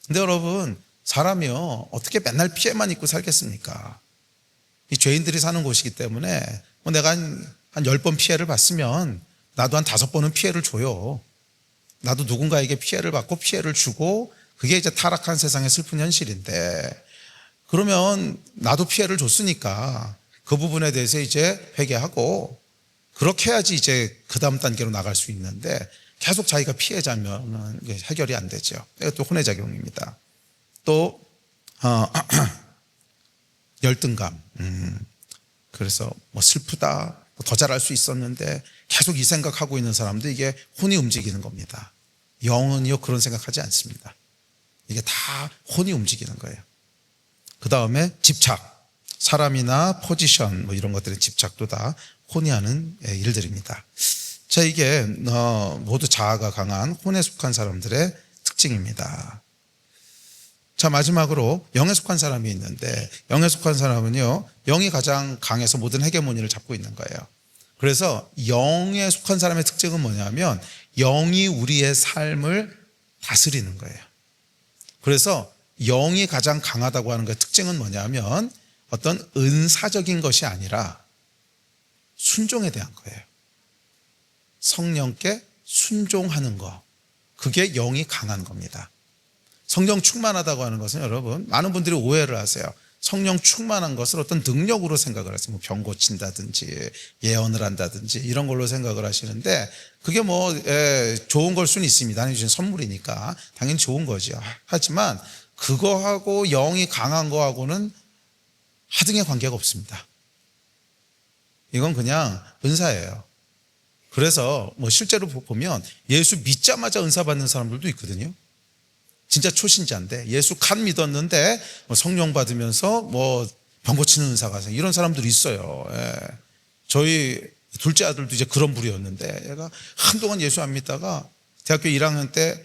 근데 여러분, 사람이요, 어떻게 맨날 피해만 입고 살겠습니까? 이 죄인들이 사는 곳이기 때문에 뭐 내가 한 10번 피해를 봤으면 나도 한 5번은 피해를 줘요. 나도 누군가에게 피해를 받고 피해를 주고, 그게 이제 타락한 세상의 슬픈 현실인데, 그러면 나도 피해를 줬으니까 그 부분에 대해서 이제 회개하고, 그렇게 해야지 이제 그 다음 단계로 나갈 수 있는데, 계속 자기가 피해자면 해결이 안 되죠. 이것도 혼의 작용입니다. 또 열등감. 그래서 뭐 슬프다, 더 잘할 수 있었는데 계속 이 생각하고 있는 사람도 이게 혼이 움직이는 겁니다. 영은요, 그런 생각하지 않습니다. 이게 다 혼이 움직이는 거예요. 그 다음에 집착. 사람이나 포지션 뭐 이런 것들의 집착도 다 혼이 하는 일들입니다. 자, 이게 모두 자아가 강한 혼에 속한 사람들의 특징입니다. 자, 마지막으로 영에 속한 사람이 있는데, 영에 속한 사람은요, 영이 가장 강해서 모든 헤게모니를 잡고 있는 거예요. 그래서 영에 속한 사람의 특징은 뭐냐면 영이 우리의 삶을 다스리는 거예요. 그래서 영이 가장 강하다고 하는 그 특징은 뭐냐면 어떤 은사적인 것이 아니라 순종에 대한 거예요. 성령께 순종하는 거, 그게 영이 강한 겁니다. 성령 충만하다고 하는 것은 여러분, 많은 분들이 오해를 하세요. 성령 충만한 것을 어떤 능력으로 생각을 하세요. 뭐 병 고친다든지 예언을 한다든지 이런 걸로 생각을 하시는데, 그게 뭐 좋은 걸 수는 있습니다. 하나님 주신 선물이니까 당연히 좋은 거죠. 하지만 그거하고 영이 강한 거하고는 하등의 관계가 없습니다. 이건 그냥 은사예요. 그래서 뭐 실제로 보면 예수 믿자마자 은사 받는 사람들도 있거든요. 진짜 초신자인데 예수 간 믿었는데 성령 받으면서 뭐 병 고치는 은사가 생겨, 이런 사람들이 있어요. 저희 둘째 아들도 이제 그런 부류였는데, 얘가 한동안 예수 안 믿다가 대학교 1학년 때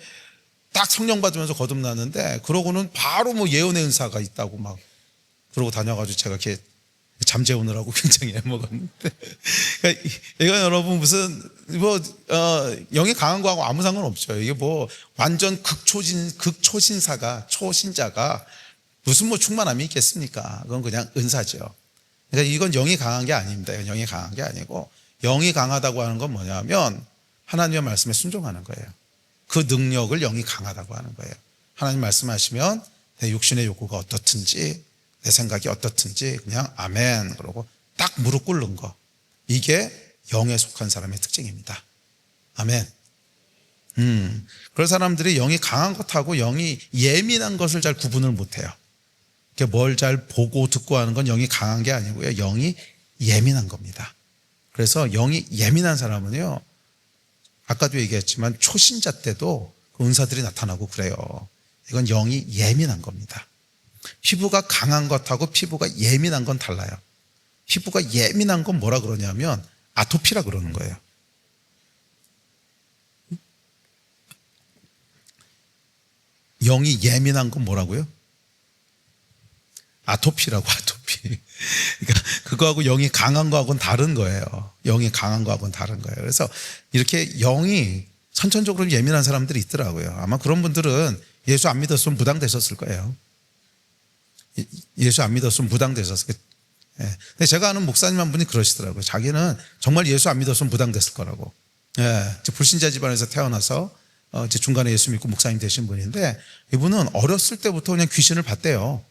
딱 성령 받으면서 거듭났는데, 그러고는 바로 뭐 예언의 은사가 있다고 막 그러고 다녀가지고 제가 이렇게 잠재우느라고 굉장히 애먹었는데, 그러니까 이건 여러분 무슨 영이 강한 거하고 아무 상관없죠. 이게 뭐 완전 극초신자가 무슨 뭐 충만함이 있겠습니까? 그건 그냥 은사죠. 그러니까 이건 영이 강한 게 아닙니다. 이건 영이 강한 게 아니고, 영이 강하다고 하는 건 뭐냐면 하나님의 말씀에 순종하는 거예요. 그 능력을 영이 강하다고 하는 거예요. 하나님 말씀하시면 내 육신의 욕구가 어떻든지 내 생각이 어떻든지 그냥 아멘 그러고 딱 무릎 꿇는 거, 이게 영에 속한 사람의 특징입니다. 아멘. 그런 사람들이 영이 강한 것하고 영이 예민한 것을 잘 구분을 못해요. 뭘 잘 보고 듣고 하는 건 영이 강한 게 아니고요, 영이 예민한 겁니다. 그래서 영이 예민한 사람은요, 아까도 얘기했지만 초신자 때도 그 은사들이 나타나고 그래요. 이건 영이 예민한 겁니다. 피부가 강한 것하고 피부가 예민한 건 달라요. 피부가 예민한 건 뭐라 그러냐면 아토피라 그러는 거예요. 영이 예민한 건 뭐라고요? 아토피라고, 아토피. 그러니까 그거하고 영이 강한 거하고는 다른 거예요. 영이 강한 거하고는 다른 거예요. 그래서 이렇게 영이 선천적으로 예민한 사람들이 있더라고요. 아마 그런 분들은 예수 안 믿었으면 무당되셨을 거예요. 예수 안 믿었으면 무당되셨을 거예요. 근데 제가 아는 목사님 한 분이 그러시더라고요. 자기는 정말 예수 안 믿었으면 무당됐을 거라고. 불신자 집안에서 태어나서 이제 중간에 예수 믿고 목사님 되신 분인데, 이분은 어렸을 때부터 그냥 귀신을 봤대요.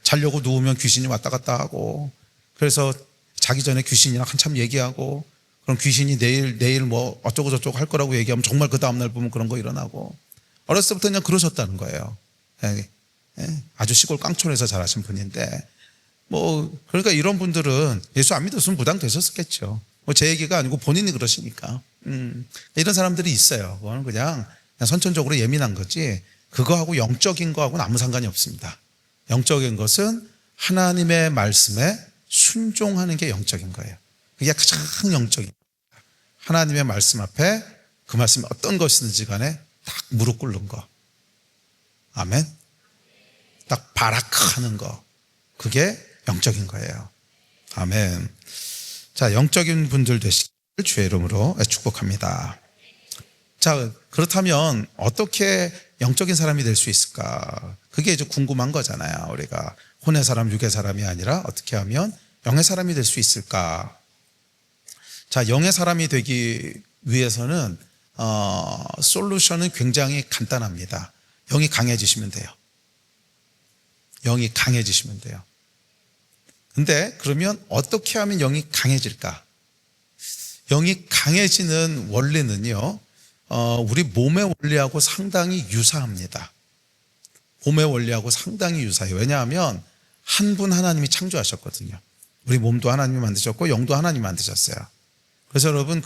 자려고 누우면 귀신이 왔다 갔다 하고, 그래서 자기 전에 귀신이랑 한참 얘기하고, 그럼 귀신이 내일 뭐 어쩌고 저쩌고 할 거라고 얘기하면 정말 그 다음날 보면 그런 거 일어나고, 어렸을 때부터 그냥 그러셨다는 거예요. 아주 시골 깡촌에서 자라신 분인데, 뭐 그러니까 이런 분들은 예수 안 믿었으면 무당 되셨겠죠. 뭐 제 얘기가 아니고 본인이 그러시니까. 이런 사람들이 있어요. 그거는 그냥 선천적으로 예민한 거지, 그거하고 영적인 거하고는 아무 상관이 없습니다. 영적인 것은 하나님의 말씀에 순종하는 게 영적인 거예요. 그게 가장 영적인 거예요. 하나님의 말씀 앞에 그 말씀이 어떤 것이든지 간에 딱 무릎 꿇는 거. 아멘. 딱 바라크하는 거. 그게 영적인 거예요. 아멘. 자, 영적인 분들 되시길 주의 이름으로 축복합니다. 자, 그렇다면 어떻게 영적인 사람이 될 수 있을까? 그게 이제 궁금한 거잖아요. 우리가 혼의 사람, 육의 사람이 아니라 어떻게 하면 영의 사람이 될 수 있을까? 자, 영의 사람이 되기 위해서는 솔루션은 굉장히 간단합니다. 영이 강해지시면 돼요. 영이 강해지시면 돼요. 근데 그러면 어떻게 하면 영이 강해질까? 영이 강해지는 원리는요, 우리 몸의 원리하고 상당히 유사합니다. 몸의 원리하고 상당히 유사해요. 왜냐하면 한 분 하나님이 창조하셨거든요. 우리 몸도 하나님이 만드셨고 영도 하나님이 만드셨어요. 그래서 여러분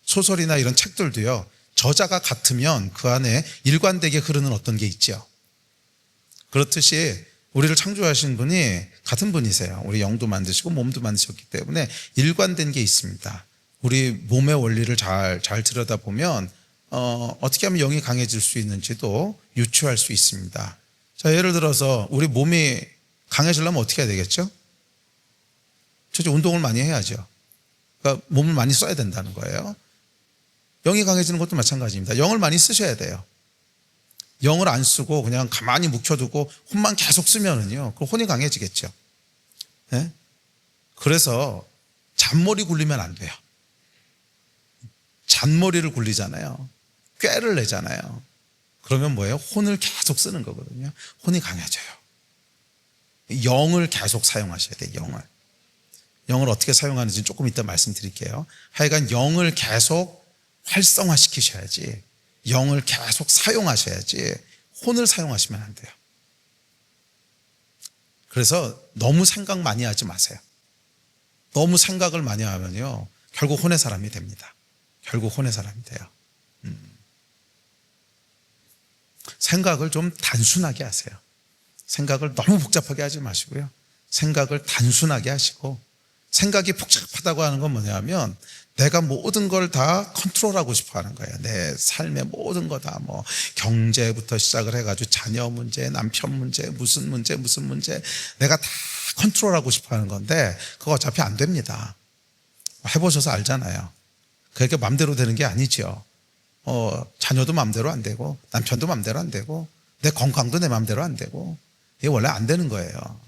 소설이나 이런 책들도요, 저자가 같으면 그 안에 일관되게 흐르는 어떤 게 있죠. 그렇듯이 우리를 창조하신 분이 같은 분이세요. 우리 영도 만드시고 몸도 만드셨기 때문에 일관된 게 있습니다. 우리 몸의 원리를 잘 들여다보면 어떻게 하면 영이 강해질 수 있는지도 유추할 수 있습니다. 자, 예를 들어서 우리 몸이 강해지려면 어떻게 해야 되겠죠? 첫째, 운동을 많이 해야죠. 그러니까 몸을 많이 써야 된다는 거예요. 영이 강해지는 것도 마찬가지입니다. 영을 많이 쓰셔야 돼요. 영을 안 쓰고 그냥 가만히 묵혀두고 혼만 계속 쓰면은요, 그 혼이 강해지겠죠. 네? 그래서 잔머리 굴리면 안 돼요. 잔머리를 굴리잖아요. 꾀를 내잖아요. 그러면 뭐예요? 혼을 계속 쓰는 거거든요. 혼이 강해져요. 영을 계속 사용하셔야 돼요. 영을 어떻게 사용하는지 조금 이따 말씀드릴게요. 하여간 영을 계속 활성화시키셔야지, 영을 계속 사용하셔야지 혼을 사용하시면 안 돼요. 그래서 너무 생각 많이 하지 마세요. 너무 생각을 많이 하면요, 결국 혼의 사람이 됩니다. 결국 혼의 사람이 돼요. 생각을 좀 단순하게 하세요. 생각을 너무 복잡하게 하지 마시고요. 생각을 단순하게 하시고, 생각이 복잡하다고 하는 건 뭐냐면 내가 모든 걸 다 컨트롤하고 싶어 하는 거예요. 내 삶의 모든 거 다, 뭐 경제부터 시작을 해가지고 자녀 문제, 남편 문제, 무슨 문제 내가 다 컨트롤하고 싶어 하는 건데 그거 어차피 안 됩니다. 해보셔서 알잖아요. 그렇게 맘대로 되는 게 아니죠. 자녀도 맘대로 안 되고 남편도 맘대로 안 되고 내 건강도 내 맘대로 안 되고 이게 원래 안 되는 거예요.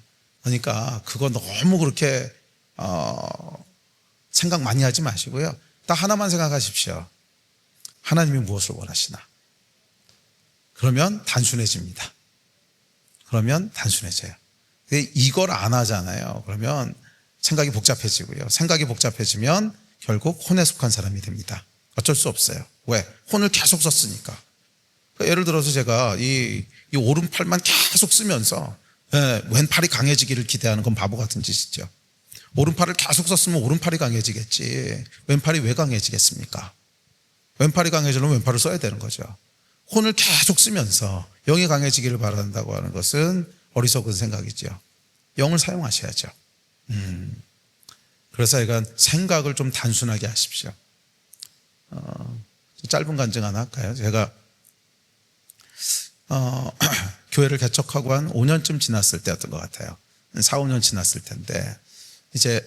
그러니까 그거 너무 그렇게 생각 많이 하지 마시고요. 딱 하나만 생각하십시오. 하나님이 무엇을 원하시나? 그러면 단순해집니다. 그러면 단순해져요. 이걸 안 하잖아요. 그러면 생각이 복잡해지고요. 생각이 복잡해지면 결국 혼에 속한 사람이 됩니다. 어쩔 수 없어요. 왜? 혼을 계속 썼으니까. 예를 들어서 제가 이 오른팔만 계속 쓰면서 왼팔이 강해지기를 기대하는 건 바보 같은 짓이죠. 오른팔을 계속 썼으면 오른팔이 강해지겠지, 왼팔이 왜 강해지겠습니까? 왼팔이 강해지려면 왼팔을 써야 되는 거죠. 혼을 계속 쓰면서 영이 강해지기를 바란다고 하는 것은 어리석은 생각이죠. 영을 사용하셔야죠. 그래서 약간 생각을 좀 단순하게 하십시오. 짧은 간증 하나 할까요? 제가 교회를 개척하고 한 5년쯤 지났을 때였던 것 같아요. 4, 5년 지났을 텐데 이제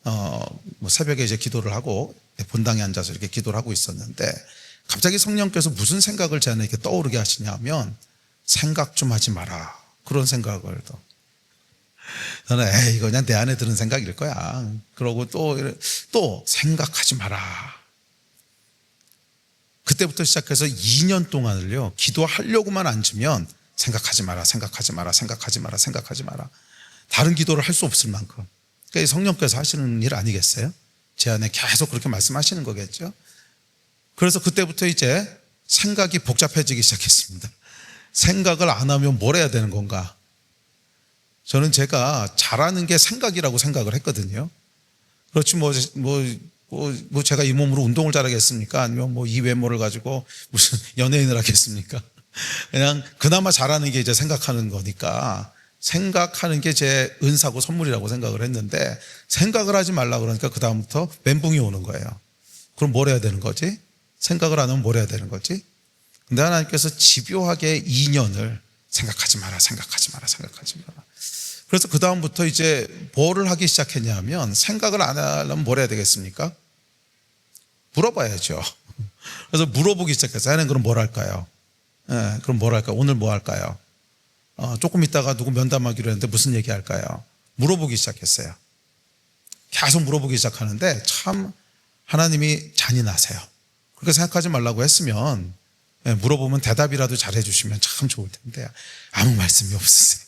뭐 새벽에 이제 기도를 하고 본당에 앉아서 이렇게 기도를 하고 있었는데 갑자기 성령께서 무슨 생각을 제 안에 이렇게 떠오르게 하시냐면 생각 좀 하지 마라, 그런 생각을 저는 이거 그냥 내 안에 드는 생각일 거야. 그러고 또 생각하지 마라. 그때부터 시작해서 2년 동안을요, 기도하려고만 앉으면 생각하지 마라, 생각하지 마라, 생각하지 마라, 생각하지 마라. 다른 기도를 할 수 없을 만큼. 그러니까 성령께서 하시는 일 아니겠어요? 제 안에 계속 그렇게 말씀하시는 거겠죠. 그래서 그때부터 이제 생각이 복잡해지기 시작했습니다. 생각을 안 하면 뭘 해야 되는 건가? 저는 제가 잘하는 게 생각이라고 생각을 했거든요. 그렇지 뭐 제가 이 몸으로 운동을 잘하겠습니까? 아니면 뭐 이 외모를 가지고 무슨 연예인을 하겠습니까? 그냥 그나마 잘하는 게 이제 생각하는 거니까 생각하는 게 제 은사고 선물이라고 생각을 했는데 생각을 하지 말라 그러니까 그 다음부터 멘붕이 오는 거예요. 그럼 뭘 해야 되는 거지? 생각을 안 하면 뭘 해야 되는 거지? 근데 하나님께서 집요하게 2년을 생각하지 마라, 생각하지 마라, 생각하지 마라. 그래서 그 다음부터 이제 뭐를 하기 시작했냐면 생각을 안 하려면 뭘 해야 되겠습니까? 물어봐야죠. 그래서 물어보기 시작했어요. 하나님 그럼 뭘 할까요? 그럼 뭘 할까요? 오늘 뭐 할까요? 조금 있다가 누구 면담하기로 했는데 무슨 얘기 할까요? 물어보기 시작했어요. 계속 물어보기 시작하는데 참 하나님이 잔인하세요. 그렇게 생각하지 말라고 했으면 물어보면 대답이라도 잘해 주시면 참 좋을 텐데 아무 말씀이 없으세요.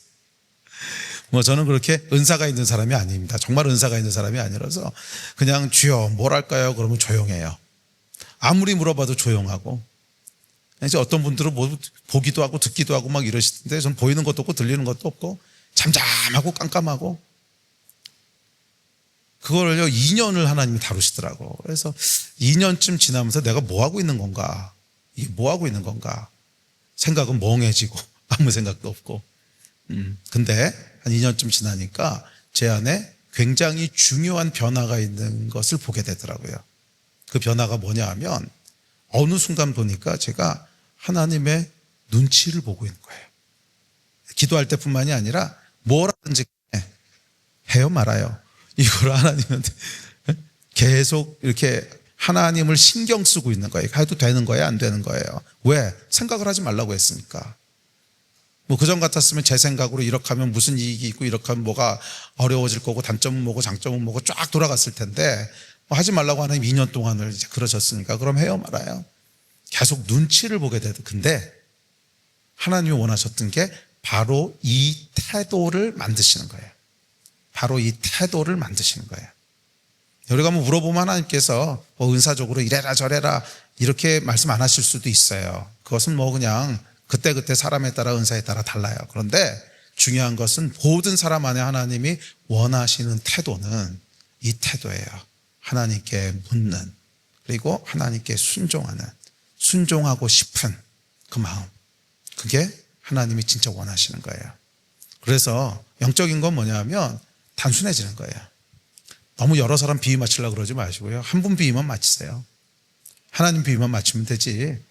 뭐 저는 그렇게 은사가 있는 사람이 아닙니다. 정말 은사가 있는 사람이 아니라서 그냥 주여 뭘 할까요? 그러면 조용해요. 아무리 물어봐도 조용하고, 이제 어떤 분들은 뭐 보기도 하고 듣기도 하고 막 이러시는데 저는 보이는 것도 없고 들리는 것도 없고 잠잠하고 깜깜하고, 그거를요 2년을 하나님이 다루시더라고. 그래서 2년쯤 지나면서 내가 뭐 하고 있는 건가, 이게 뭐 하고 있는 건가, 생각은 멍해지고 아무 생각도 없고. 근데 한 2년쯤 지나니까 제 안에 굉장히 중요한 변화가 있는 것을 보게 되더라고요. 그 변화가 뭐냐 하면 어느 순간 보니까 제가 하나님의 눈치를 보고 있는 거예요. 기도할 때뿐만이 아니라 뭐라든지 해요 말아요. 이걸 하나님한테 계속 이렇게 하나님을 신경 쓰고 있는 거예요. 해도 되는 거예요? 안 되는 거예요? 왜? 생각을 하지 말라고 했으니까. 뭐 그전 같았으면 제 생각으로 이렇게 하면 무슨 이익이 있고 이렇게 하면 뭐가 어려워질 거고 단점은 뭐고 장점은 뭐고 쫙 돌아갔을 텐데 뭐 하지 말라고 하나님 2년 동안을 이제 그러셨으니까 그럼 해요 말아요? 계속 눈치를 보게 되도. 근데 하나님이 원하셨던 게 바로 이 태도를 만드시는 거예요. 바로 이 태도를 만드시는 거예요. 우리가 뭐 물어보면 하나님께서 뭐 은사적으로 이래라 저래라 이렇게 말씀 안 하실 수도 있어요. 그것은 뭐 그냥 그때그때 사람에 따라 은사에 따라 달라요. 그런데 중요한 것은 모든 사람 안에 하나님이 원하시는 태도는 이 태도예요. 하나님께 묻는, 그리고 하나님께 순종하는, 순종하고 싶은 그 마음. 그게 하나님이 진짜 원하시는 거예요. 그래서 영적인 건 뭐냐면 단순해지는 거예요. 너무 여러 사람 비위 맞추려고 그러지 마시고요. 한 분 비위만 맞추세요. 하나님 비위만 맞추면 되지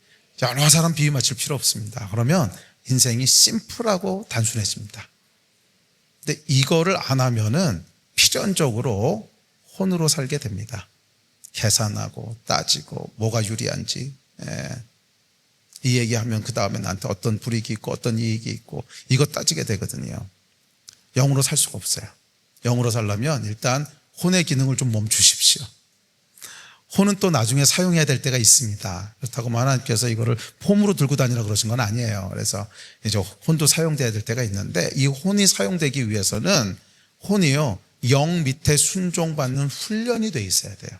여러 사람 비위 맞출 필요 없습니다. 그러면 인생이 심플하고 단순해집니다. 근데 이거를 안 하면은 필연적으로 혼으로 살게 됩니다. 계산하고 따지고 뭐가 유리한지, 이 얘기하면 그 다음에 나한테 어떤 불이익이 있고 어떤 이익이 있고 이거 따지게 되거든요. 영으로 살 수가 없어요. 영으로 살려면 일단 혼의 기능을 좀 멈추십시오. 혼은 또 나중에 사용해야 될 때가 있습니다. 그렇다고 하나님께서 이거를 폼으로 들고 다니라 그러신 건 아니에요. 그래서 이제 혼도 사용돼야 될 때가 있는데 이 혼이 사용되기 위해서는 혼이요, 영 밑에 순종받는 훈련이 돼 있어야 돼요.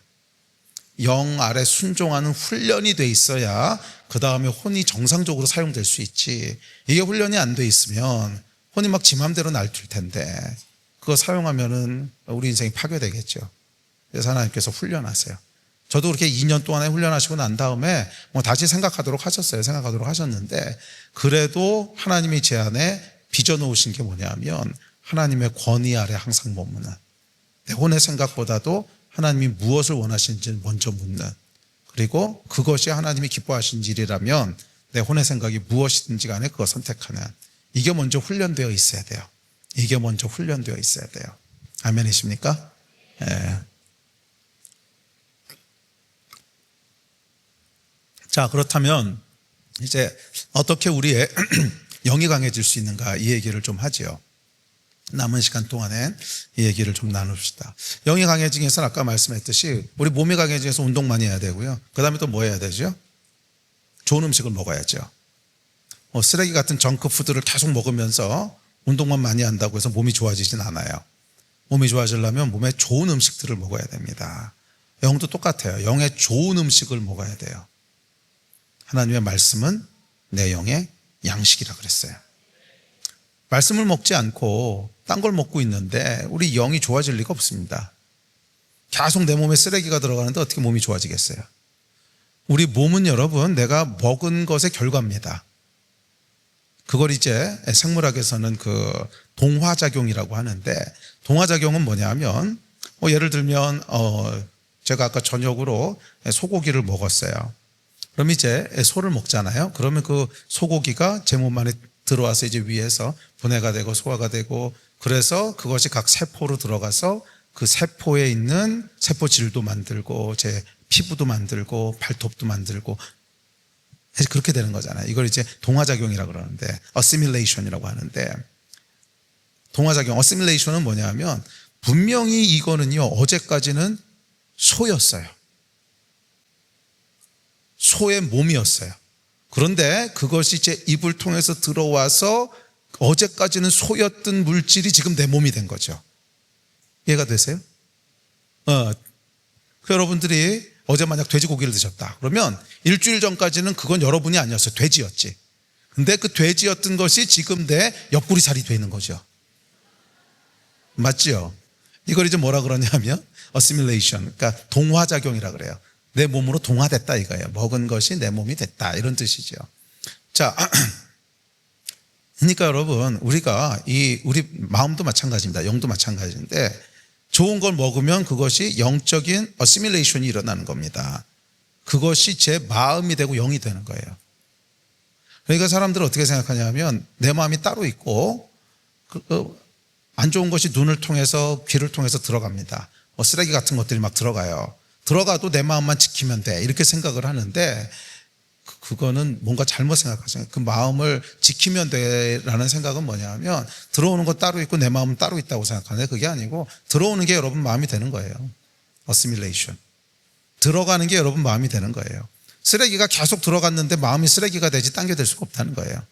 영 아래 순종하는 훈련이 돼 있어야 그 다음에 혼이 정상적으로 사용될 수 있지. 이게 훈련이 안 돼 있으면 혼이 막 지 맘대로 날뛸 텐데 그거 사용하면은 우리 인생이 파괴되겠죠. 그래서 하나님께서 훈련하세요. 저도 그렇게 2년 동안에 훈련하시고 난 다음에 뭐 다시 생각하도록 하셨어요. 생각하도록 하셨는데 그래도 하나님이 제 안에 빚어놓으신 게 뭐냐면 하나님의 권위 아래 항상 머무는, 내 혼의 생각보다도 하나님이 무엇을 원하시는지 먼저 묻는, 그리고 그것이 하나님이 기뻐하신 일이라면 내 혼의 생각이 무엇이든지 간에 그거 선택하는, 이게 먼저 훈련되어 있어야 돼요. 이게 먼저 훈련되어 있어야 돼요. 아멘이십니까? 예. 자, 그렇다면 이제 어떻게 우리의 영이 강해질 수 있는가, 이 얘기를 좀 하지요. 남은 시간 동안에 이 얘기를 좀 나눕시다. 영이 강해지기 위해서는 아까 말씀했듯이 우리 몸이 강해지기 위해서 운동 많이 해야 되고요. 그 다음에 또 뭐 해야 되죠? 좋은 음식을 먹어야죠. 쓰레기 같은 정크푸드를 계속 먹으면서 운동만 많이 한다고 해서 몸이 좋아지진 않아요. 몸이 좋아지려면 몸에 좋은 음식들을 먹어야 됩니다. 영도 똑같아요. 영에 좋은 음식을 먹어야 돼요. 하나님의 말씀은 내 영의 양식이라 그랬어요. 말씀을 먹지 않고 딴 걸 먹고 있는데 우리 영이 좋아질 리가 없습니다. 계속 내 몸에 쓰레기가 들어가는데 어떻게 몸이 좋아지겠어요? 우리 몸은 여러분 내가 먹은 것의 결과입니다. 그걸 이제 생물학에서는 그 동화작용이라고 하는데, 동화작용은 뭐냐면 예를 들면 제가 아까 저녁으로 소고기를 먹었어요. 그럼 이제 소를 먹잖아요. 그러면 그 소고기가 제 몸 안에 들어와서 이제 위에서 분해가 되고 소화가 되고, 그래서 그것이 각 세포로 들어가서 그 세포에 있는 세포질도 만들고 제 피부도 만들고 발톱도 만들고 그렇게 되는 거잖아요. 이걸 이제 동화작용이라고 그러는데, assimilation이라고 하는데, 동화작용, assimilation은 뭐냐면 분명히 이거는요 어제까지는 소였어요. 소의 몸이었어요. 그런데 그것이 제 입을 통해서 들어와서 어제까지는 소였던 물질이 지금 내 몸이 된 거죠. 이해가 되세요? 여러분들이 어제 만약 돼지고기를 드셨다 그러면 일주일 전까지는 그건 여러분이 아니었어요. 돼지였지. 근데 그 돼지였던 것이 지금 내 옆구리 살이 되는 거죠. 맞죠? 이걸 이제 뭐라 그러냐면 assimilation, 그러니까 동화작용이라 그래요. 내 몸으로 동화됐다 이거예요. 먹은 것이 내 몸이 됐다, 이런 뜻이죠. 자, 그러니까 여러분 우리가 우리 마음도 마찬가지입니다. 영도 마찬가지인데 좋은 걸 먹으면 그것이 영적인 어시밀레이션이 일어나는 겁니다. 그것이 제 마음이 되고 영이 되는 거예요. 그러니까 사람들은 어떻게 생각하냐면 내 마음이 따로 있고 안 좋은 것이 눈을 통해서 귀를 통해서 들어갑니다. 쓰레기 같은 것들이 막 들어가요. 들어가도 내 마음만 지키면 돼 이렇게 생각을 하는데 그거는 뭔가 잘못 생각하잖아요. 그 마음을 지키면 돼라는 생각은 뭐냐면 들어오는 거 따로 있고 내 마음은 따로 있다고 생각하는데 그게 아니고 들어오는 게 여러분 마음이 되는 거예요. 어시밀레이션. 들어가는 게 여러분 마음이 되는 거예요. 쓰레기가 계속 들어갔는데 마음이 쓰레기가 되지 딴 게 될 수가 없다는 거예요.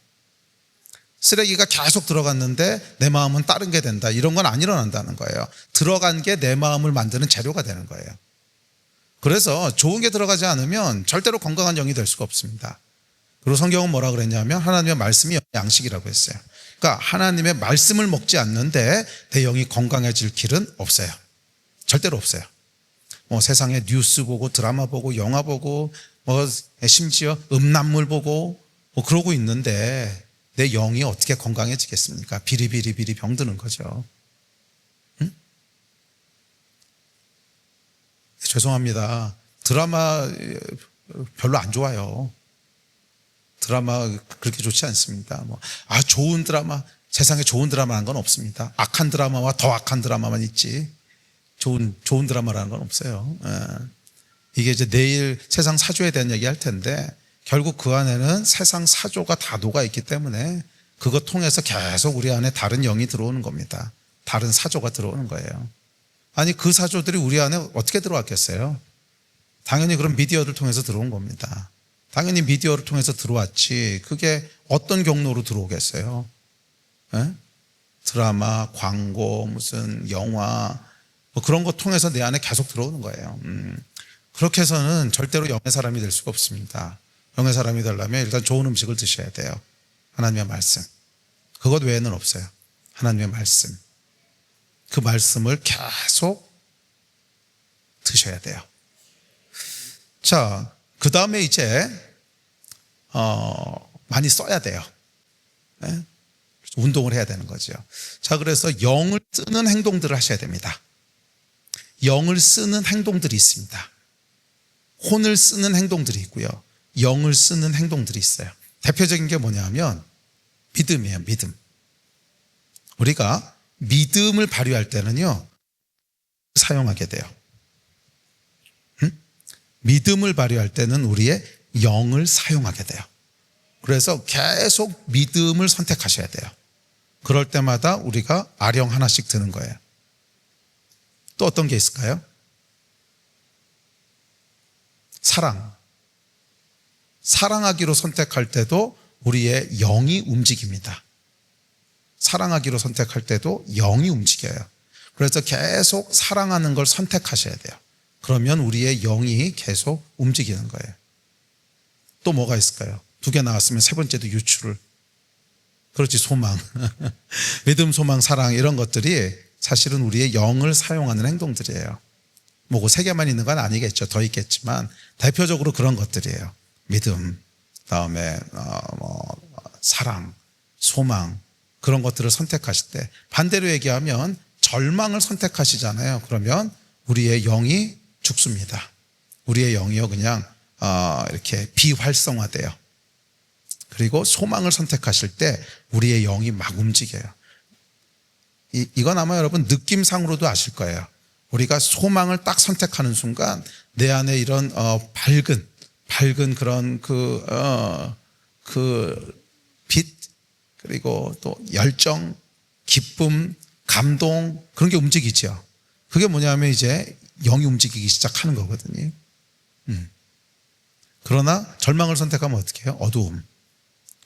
쓰레기가 계속 들어갔는데 내 마음은 다른 게 된다. 이런 건 안 일어난다는 거예요. 들어간 게 내 마음을 만드는 재료가 되는 거예요. 그래서 좋은 게 들어가지 않으면 절대로 건강한 영이 될 수가 없습니다. 그리고 성경은 뭐라 그랬냐면 하나님의 말씀이 양식이라고 했어요. 그러니까 하나님의 말씀을 먹지 않는데 내 영이 건강해질 길은 없어요. 절대로 없어요. 세상에 뉴스 보고 드라마 보고 영화 보고 심지어 음란물 보고 그러고 있는데 내 영이 어떻게 건강해지겠습니까? 비리비리비리 병드는 거죠. 응? 죄송합니다. 드라마 별로 안 좋아요. 드라마 그렇게 좋지 않습니다. 좋은 드라마, 세상에 좋은 드라마라는 건 없습니다. 악한 드라마와 더 악한 드라마만 있지 좋은 드라마라는 건 없어요. 이게 이제 내일 세상 사조에 대한 얘기 할 텐데 결국 그 안에는 세상 사조가 다 녹아있기 때문에 그것 통해서 계속 우리 안에 다른 영이 들어오는 겁니다. 다른 사조가 들어오는 거예요. 아니 그 사조들이 우리 안에 어떻게 들어왔겠어요? 당연히 그런 미디어를 통해서 들어온 겁니다. 당연히 미디어를 통해서 들어왔지 그게 어떤 경로로 들어오겠어요? 에? 드라마, 광고, 무슨 영화 그런 거 통해서 내 안에 계속 들어오는 거예요. 그렇게 해서는 절대로 영의 사람이 될 수가 없습니다. 영의 사람이 되려면 일단 좋은 음식을 드셔야 돼요. 하나님의 말씀. 그것 외에는 없어요. 하나님의 말씀. 그 말씀을 계속 드셔야 돼요. 자, 그 다음에 이제 많이 써야 돼요. 네? 운동을 해야 되는 거죠. 자, 그래서 영을 쓰는 행동들을 하셔야 됩니다. 영을 쓰는 행동들이 있습니다. 혼을 쓰는 행동들이 있고요. 영을 쓰는 행동들이 있어요. 대표적인 게 뭐냐면 믿음이에요. 믿음. 우리가 믿음을 발휘할 때는요 사용하게 돼요. 믿음을 발휘할 때는 우리의 영을 사용하게 돼요. 그래서 계속 믿음을 선택하셔야 돼요. 그럴 때마다 우리가 아령 하나씩 드는 거예요. 또 어떤 게 있을까요? 사랑. 사랑하기로 선택할 때도 우리의 영이 움직입니다. 사랑하기로 선택할 때도 영이 움직여요. 그래서 계속 사랑하는 걸 선택하셔야 돼요. 그러면 우리의 영이 계속 움직이는 거예요. 또 뭐가 있을까요? 2개 나왔으면 세 번째도 유추를. 그렇지, 소망. 믿음, 소망, 사랑 이런 것들이 사실은 우리의 영을 사용하는 행동들이에요. 뭐 3개만 있는 건 아니겠죠. 더 있겠지만 대표적으로 그런 것들이에요. 믿음, 그다음에 사랑, 소망 그런 것들을 선택하실 때 반대로 얘기하면 절망을 선택하시잖아요. 그러면 우리의 영이 죽습니다. 우리의 영이요 그냥 이렇게 비활성화돼요. 그리고 소망을 선택하실 때 우리의 영이 막 움직여요. 이건 아마 여러분 느낌상으로도 아실 거예요. 우리가 소망을 딱 선택하는 순간 내 안에 이런 밝은 그런 그 빛 그리고 또 열정, 기쁨, 감동 그런 게 움직이죠. 그게 뭐냐면 이제 영이 움직이기 시작하는 거거든요. 그러나 절망을 선택하면 어떻게 해요? 어두움.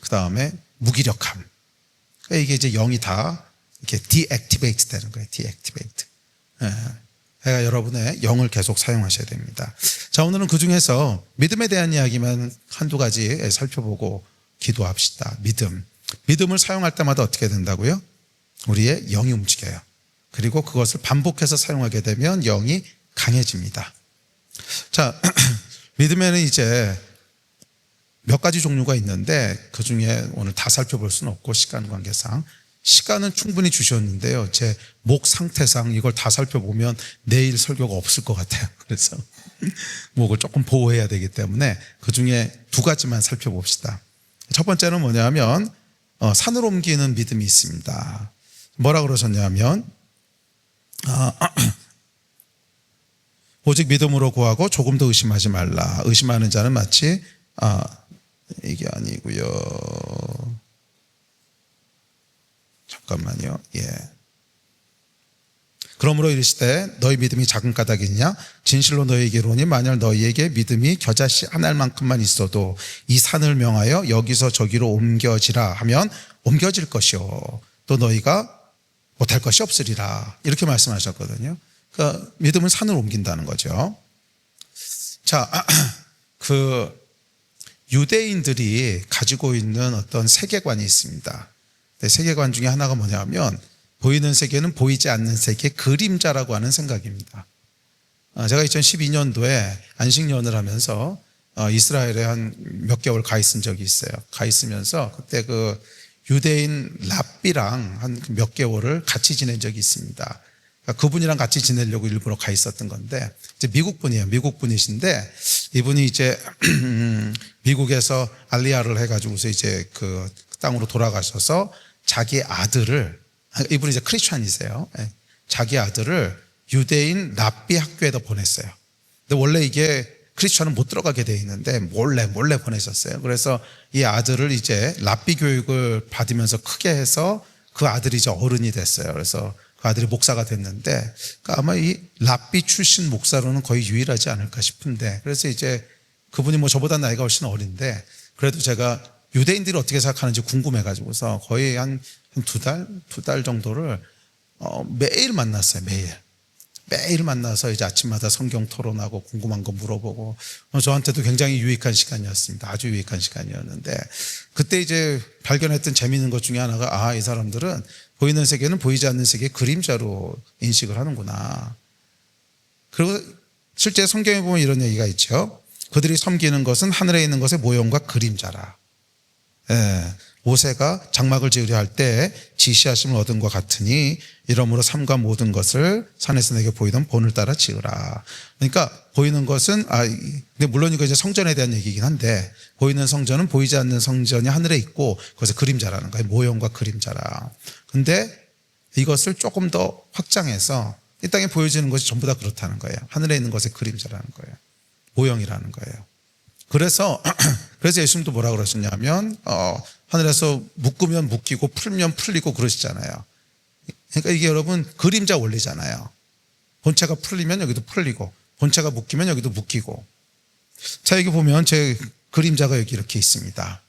그 다음에 무기력함. 그러니까 이게 이제 영이 다 이렇게 디액티베이트 되는 거예요. 디액티베이트. 그러니까 여러분의 영을 계속 사용하셔야 됩니다. 자, 오늘은 그 중에서 믿음에 대한 이야기만 한두 가지 살펴보고 기도합시다. 믿음을 사용할 때마다 어떻게 된다고요? 우리의 영이 움직여요. 그리고 그것을 반복해서 사용하게 되면 영이 강해집니다. 자, 믿음에는 이제 몇 가지 종류가 있는데 그 중에 오늘 다 살펴볼 수는 없고 시간 관계상 시간은 충분히 주셨는데요. 제 목 상태상 이걸 다 살펴보면 내일 설교가 없을 것 같아요. 그래서 목을 조금 보호해야 되기 때문에 그 중에 두 가지만 살펴봅시다. 첫 번째는 뭐냐면 산을 옮기는 믿음이 있습니다. 뭐라 그러셨냐면 오직 믿음으로 구하고 조금도 의심하지 말라. 의심하는 자는 마치 이게 아니고요. 잠깐만요. 예. 그러므로 이르시되 너희 믿음이 작은 까닭이냐? 진실로 너희에게 이르노니 만약 너희에게 믿음이 겨자씨 한 알만큼만 있어도 이 산을 명하여 여기서 저기로 옮겨지라 하면 옮겨질 것이요 또 너희가 못할 것이 없으리라. 이렇게 말씀하셨거든요. 그러니까 믿음은 산을 옮긴다는 거죠. 자, 그 유대인들이 가지고 있는 어떤 세계관이 있습니다. 세계관 중에 하나가 뭐냐면 보이는 세계는 보이지 않는 세계, 그림자라고 하는 생각입니다. 제가 2012년도에 안식년을 하면서 이스라엘에 한 몇 개월 가 있은 적이 있어요. 가 있으면서 그때 그 유대인 랍비랑 한 몇 개월을 같이 지낸 적이 있습니다. 그러니까 그분이랑 같이 지내려고 일부러 가 있었던 건데, 이제 미국 분이에요. 미국 분이신데, 이분이 이제 미국에서 알리아를 해가지고서 이제 그 땅으로 돌아가셔서 자기 아들을, 이분이 이제 크리스찬이세요. 자기 아들을 유대인 랍비 학교에다 보냈어요. 근데 원래 이게 크리스찬은 못 들어가게 돼 있는데 몰래 보내셨어요. 그래서 이 아들을 이제 랍비 교육을 받으면서 크게 해서 그 아들이 이제 어른이 됐어요. 그래서 그 아들이 목사가 됐는데, 그러니까 아마 이 랍비 출신 목사로는 거의 유일하지 않을까 싶은데, 그래서 이제 그분이 뭐 저보다 나이가 훨씬 어린데, 그래도 제가 유대인들이 어떻게 생각하는지 궁금해가지고서 거의 한 두 달 정도를 매일 만났어요. 매일 만나서 이제 아침마다 성경 토론하고 궁금한 거 물어보고, 저한테도 굉장히 유익한 시간이었습니다. 아주 유익한 시간이었는데, 그때 이제 발견했던 재미있는 것 중에 하나가, 이 사람들은 보이는 세계는 보이지 않는 세계의 그림자로 인식을 하는구나. 그리고 실제 성경에 보면 이런 얘기가 있죠. 그들이 섬기는 것은 하늘에 있는 것의 모형과 그림자라. 모세가 장막을 지으려 할 때 지시하심을 얻은 것 같으니 이러므로 삶과 모든 것을 산에서 내게 보이던 본을 따라 지으라. 그러니까 보이는 것은 근데 물론 이거 이제 성전에 대한 얘기긴 한데, 보이는 성전은 보이지 않는 성전이 하늘에 있고 그것의 그림자라는 거예요. 모형과 그림자라. 근데 이것을 조금 더 확장해서 이 땅에 보여지는 것이 전부 다 그렇다는 거예요. 하늘에 있는 것의 그림자라는 거예요. 모형이라는 거예요. 그래서 예수님도 뭐라 그러셨냐면 하늘에서 묶으면 묶이고 풀면 풀리고 그러시잖아요. 그러니까 이게 여러분 그림자 원리잖아요. 본체가 풀리면 여기도 풀리고 본체가 묶이면 여기도 묶이고. 자, 여기 보면 제 그림자가 여기 이렇게 있습니다.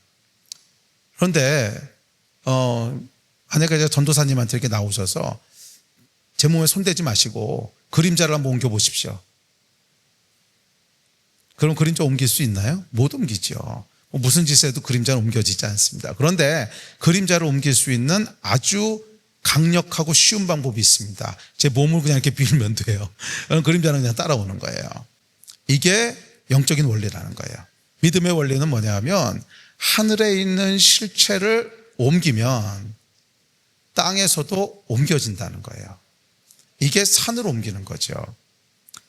그런데 아내가 이제 전도사님한테 이렇게 나오셔서 제 몸에 손대지 마시고 그림자를 한번 옮겨 보십시오. 그럼 그림자 옮길 수 있나요? 못 옮기죠. 무슨 짓을 해도 그림자는 옮겨지지 않습니다. 그런데 그림자를 옮길 수 있는 아주 강력하고 쉬운 방법이 있습니다. 제 몸을 그냥 이렇게 빌면 돼요. 그림자는 그냥 따라오는 거예요. 이게 영적인 원리라는 거예요. 믿음의 원리는 뭐냐 하면 하늘에 있는 실체를 옮기면 땅에서도 옮겨진다는 거예요. 이게 산을 옮기는 거죠.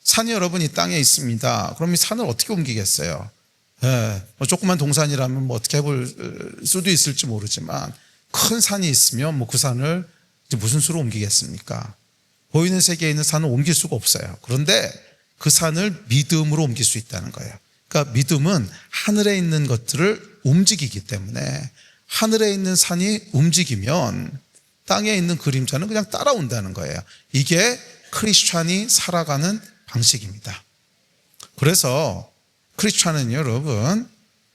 산이 여러분 이 땅에 있습니다. 그럼 이 산을 어떻게 옮기겠어요? 조그만 동산이라면 뭐 어떻게 해볼 수도 있을지 모르지만 큰 산이 있으면 뭐 그 산을 이제 무슨 수로 옮기겠습니까? 보이는 세계에 있는 산을 옮길 수가 없어요. 그런데 그 산을 믿음으로 옮길 수 있다는 거예요. 그러니까 믿음은 하늘에 있는 것들을 움직이기 때문에 하늘에 있는 산이 움직이면 땅에 있는 그림자는 그냥 따라온다는 거예요. 이게 크리스찬이 살아가는 방식입니다. 그래서 크리스찬은 여러분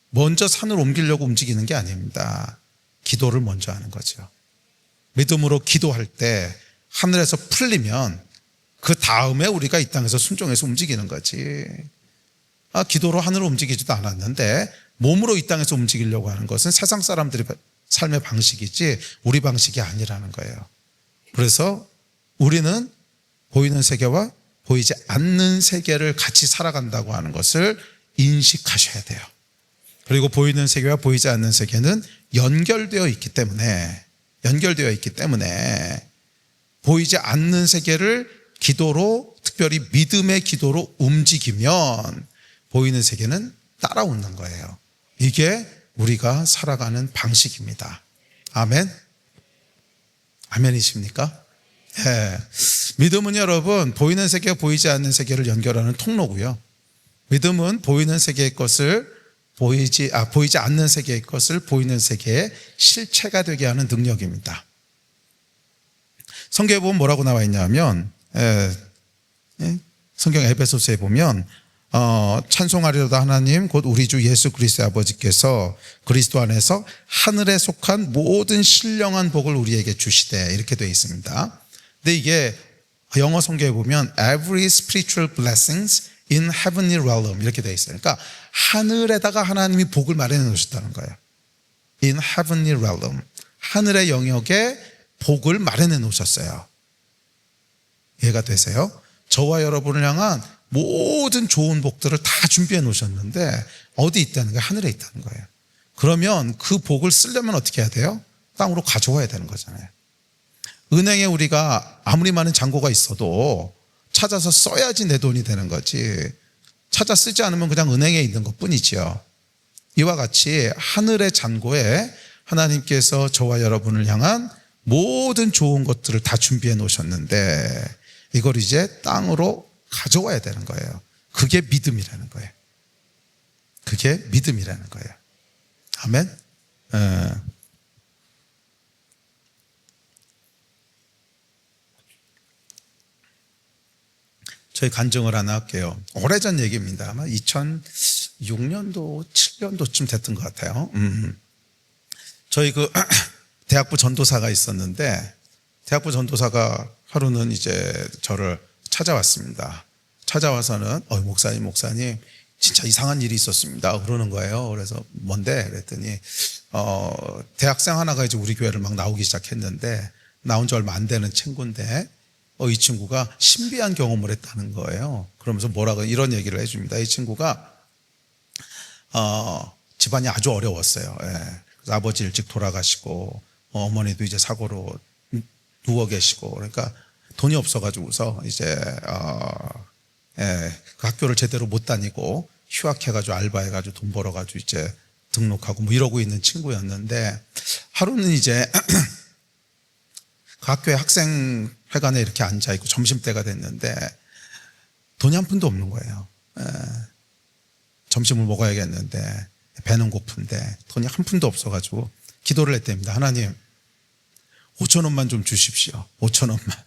먼저 산을 옮기려고 움직이는 게 아닙니다. 기도를 먼저 하는 거죠. 믿음으로 기도할 때 하늘에서 풀리면 그 다음에 우리가 이 땅에서 순종해서 움직이는 거지. 기도로 하늘을 움직이지도 않았는데 몸으로 이 땅에서 움직이려고 하는 것은 세상 사람들의 삶의 방식이지 우리 방식이 아니라는 거예요. 그래서 우리는 보이는 세계와 보이지 않는 세계를 같이 살아간다고 하는 것을 인식하셔야 돼요. 그리고 보이는 세계와 보이지 않는 세계는 연결되어 있기 때문에 연결되어 있기 때문에 보이지 않는 세계를 기도로, 특별히 믿음의 기도로 움직이면 보이는 세계는 따라오는 거예요. 이게 우리가 살아가는 방식입니다. 아멘? 아멘이십니까? 예. 믿음은 여러분, 보이는 세계와 보이지 않는 세계를 연결하는 통로고요. 믿음은 보이는 세계의 것을 보이지 않는 세계의 것을 보이는 세계의 실체가 되게 하는 능력입니다. 성경에 보면 뭐라고 나와 있냐면, 성경 에베소서에 보면 찬송하리로다 하나님 곧 우리 주 예수 그리스도의 아버지께서 그리스도 안에서 하늘에 속한 모든 신령한 복을 우리에게 주시되, 이렇게 되어 있습니다. 근데 이게 영어 성경에 보면 every spiritual blessings in heavenly realm 이렇게 되어 있어요. 그러니까 하늘에다가 하나님이 복을 마련해 놓으셨다는 거예요. in heavenly realm, 하늘의 영역에 복을 마련해 놓으셨어요. 이해가 되세요? 저와 여러분을 향한 모든 좋은 복들을 다 준비해 놓으셨는데 어디 있다는 거예요? 하늘에 있다는 거예요. 그러면 그 복을 쓰려면 어떻게 해야 돼요? 땅으로 가져와야 되는 거잖아요. 은행에 우리가 아무리 많은 잔고가 있어도 찾아서 써야지 내 돈이 되는 거지, 찾아 쓰지 않으면 그냥 은행에 있는 것 뿐이지요. 이와 같이 하늘의 잔고에 하나님께서 저와 여러분을 향한 모든 좋은 것들을 다 준비해 놓으셨는데 이걸 이제 땅으로 가져와야 되는 거예요. 그게 믿음이라는 거예요. 그게 믿음이라는 거예요. 아멘? 저희 간증을 하나 할게요. 오래전 얘기입니다. 아마 2006년도, 7년도쯤 됐던 것 같아요. 저희 그 대학부 전도사가 있었는데, 대학부 전도사가 하루는 이제 저를 찾아왔습니다. 찾아와서는 목사님 진짜 이상한 일이 있었습니다 그러는 거예요. 그래서 뭔데? 그랬더니 대학생 하나가 이제 우리 교회를 막 나오기 시작했는데, 나온 지 얼마 안 되는 친구인데 이 친구가 신비한 경험을 했다는 거예요. 그러면서 뭐라고 이런 얘기를 해줍니다. 이 친구가 집안이 아주 어려웠어요. 예. 그래서 아버지 일찍 돌아가시고 어머니도 이제 사고로 누워 계시고, 그러니까 돈이 없어가지고서 이제 그 학교를 제대로 못 다니고 휴학해가지고 알바해가지고 돈 벌어가지고 이제 등록하고 뭐 이러고 있는 친구였는데, 하루는 이제 그 학교의 학생회관에 이렇게 앉아있고 점심때가 됐는데 돈이 한 푼도 없는 거예요. 점심을 먹어야겠는데 배는 고픈데 돈이 한 푼도 없어가지고 기도를 했답니다. 하나님 5천 원만 좀 주십시오. 5천 원만.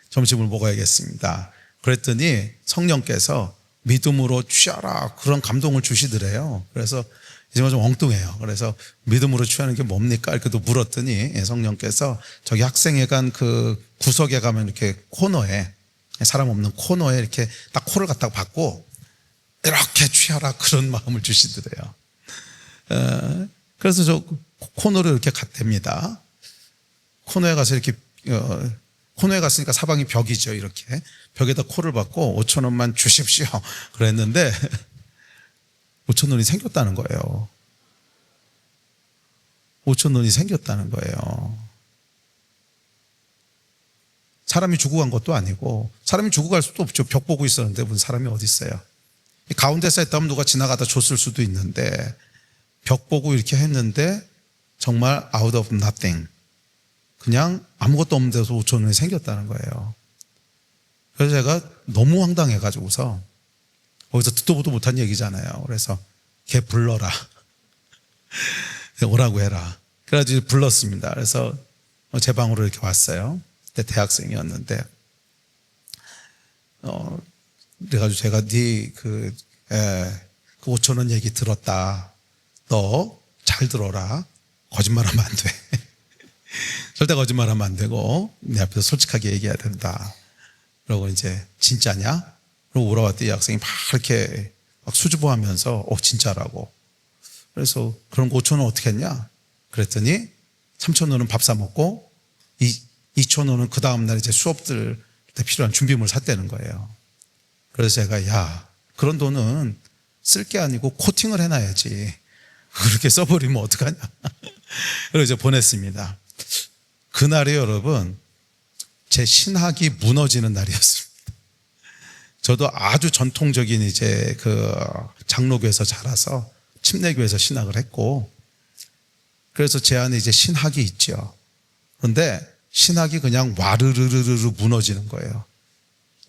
점심을 먹어야겠습니다. 그랬더니 성령께서 믿음으로 취하라 그런 감동을 주시더래요. 그래서 이제 좀 엉뚱해요. 그래서 믿음으로 취하는 게 뭡니까? 이렇게 또 물었더니 성령께서 저기 학생회관 그 구석에 가면 이렇게 코너에, 사람 없는 코너에 이렇게 딱 코를 갖다가 박고 이렇게 취하라 그런 마음을 주시더래요. 그래서 저 코너로 이렇게 갔답니다. 코너에 가서 이렇게 코너에 갔으니까 사방이 벽이죠. 이렇게 벽에다 코를 박고 5천 원만 주십시오 그랬는데 5천 원이 생겼다는 거예요. 5천 원이 생겼다는 거예요. 사람이 죽고 간 것도 아니고, 사람이 죽고 갈 수도 없죠. 벽 보고 있었는데 무슨 사람이 어디 있어요. 가운데서 했다면 누가 지나가다 줬을 수도 있는데, 벽 보고 이렇게 했는데 정말 out of nothing, 그냥 아무것도 없는 데서 5천 원이 생겼다는 거예요. 그래서 제가 너무 황당해가지고서, 거기서 듣도 보도 못한 얘기잖아요. 그래서 걔 불러라. 오라고 해라. 그래가지고 불렀습니다. 그래서 제 방으로 이렇게 왔어요. 그때 대학생이었는데, 그래가지고 제가 그 5천 원 얘기 들었다. 너 잘 들어라. 거짓말하면 안 돼. 절대 거짓말하면 안 되고 내 앞에서 솔직하게 얘기해야 된다. 그러고 이제 진짜냐? 그러고 울어왔더니 이 학생이 막 이렇게 막 수줍어하면서 진짜라고. 그래서 그런 거 5천 원 어떻게 했냐? 그랬더니 3천 원은 밥 사 먹고 2천 원은 그 다음날 이제 수업들 때 필요한 준비물 샀다는 거예요. 그래서 제가 그런 돈은 쓸 게 아니고 코팅을 해놔야지. 그렇게 써버리면 어떡하냐. 그래서 이제 보냈습니다. 그날이 여러분 제 신학이 무너지는 날이었습니다. 저도 아주 전통적인 이제 그 장로교에서 자라서 침례교에서 신학을 했고, 그래서 제 안에 이제 신학이 있죠. 그런데 신학이 그냥 와르르르르 무너지는 거예요.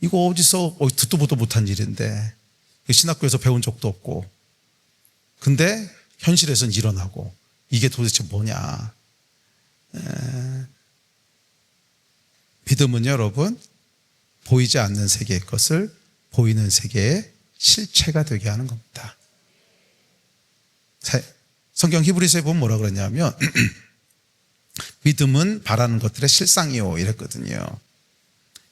이거 어디서 듣도 보도 못한 일인데, 신학교에서 배운 적도 없고, 근데 현실에서는 일어나고, 이게 도대체 뭐냐. 믿음은 여러분 보이지 않는 세계의 것을 보이는 세계의 실체가 되게 하는 겁니다. 성경 히브리서에 보면 뭐라 그러냐면 믿음은 바라는 것들의 실상이요 이랬거든요.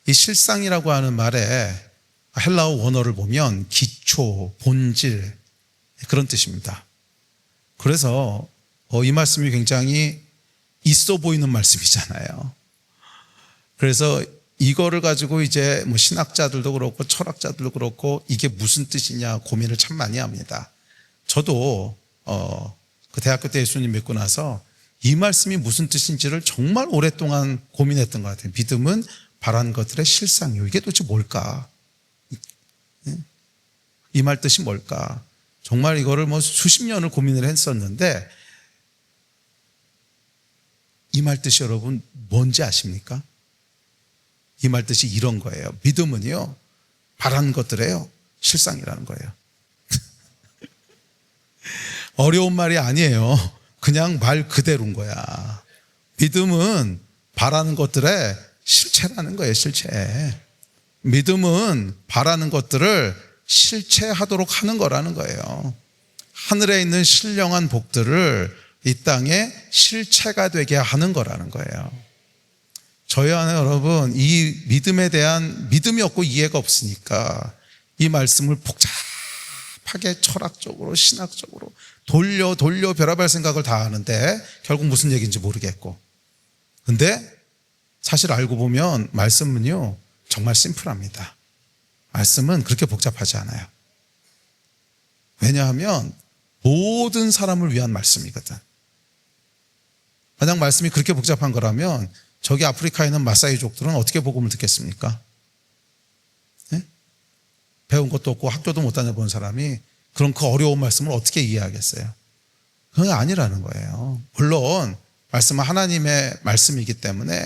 이 실상이라고 하는 말에 헬라어 원어를 보면 기초, 본질 그런 뜻입니다. 그래서 이 말씀이 굉장히 있어 보이는 말씀이잖아요. 그래서 이거를 가지고 이제 뭐 신학자들도 그렇고 철학자들도 그렇고 이게 무슨 뜻이냐 고민을 참 많이 합니다. 저도 그 대학교 때 예수님 믿고 나서 이 말씀이 무슨 뜻인지를 정말 오랫동안 고민했던 것 같아요. 믿음은 바라는 것들의 실상이요. 이게 도대체 뭘까? 이 말 뜻이 뭘까? 정말 이거를 뭐 수십 년을 고민을 했었는데 이 말 뜻이 여러분 뭔지 아십니까? 이 말 뜻이 이런 거예요. 믿음은요, 바라는 것들에요, 실상이라는 거예요. 어려운 말이 아니에요. 그냥 말 그대로인 거야. 믿음은 바라는 것들의 실체라는 거예요, 실체. 믿음은 바라는 것들을 실체하도록 하는 거라는 거예요. 하늘에 있는 신령한 복들을 이 땅에 실체가 되게 하는 거라는 거예요. 저희 안에 여러분 이 믿음에 대한 믿음이 없고 이해가 없으니까 이 말씀을 복잡하게 철학적으로 신학적으로 돌려 별의별 생각을 다 하는데 결국 무슨 얘기인지 모르겠고, 근데 사실 알고 보면 말씀은요 정말 심플합니다. 말씀은 그렇게 복잡하지 않아요. 왜냐하면 모든 사람을 위한 말씀이거든. 만약 말씀이 그렇게 복잡한 거라면 저기 아프리카에 있는 마사이족들은 어떻게 복음을 듣겠습니까? 네? 배운 것도 없고 학교도 못 다녀본 사람이 그런 그 어려운 말씀을 어떻게 이해하겠어요? 그건 아니라는 거예요. 물론 말씀은 하나님의 말씀이기 때문에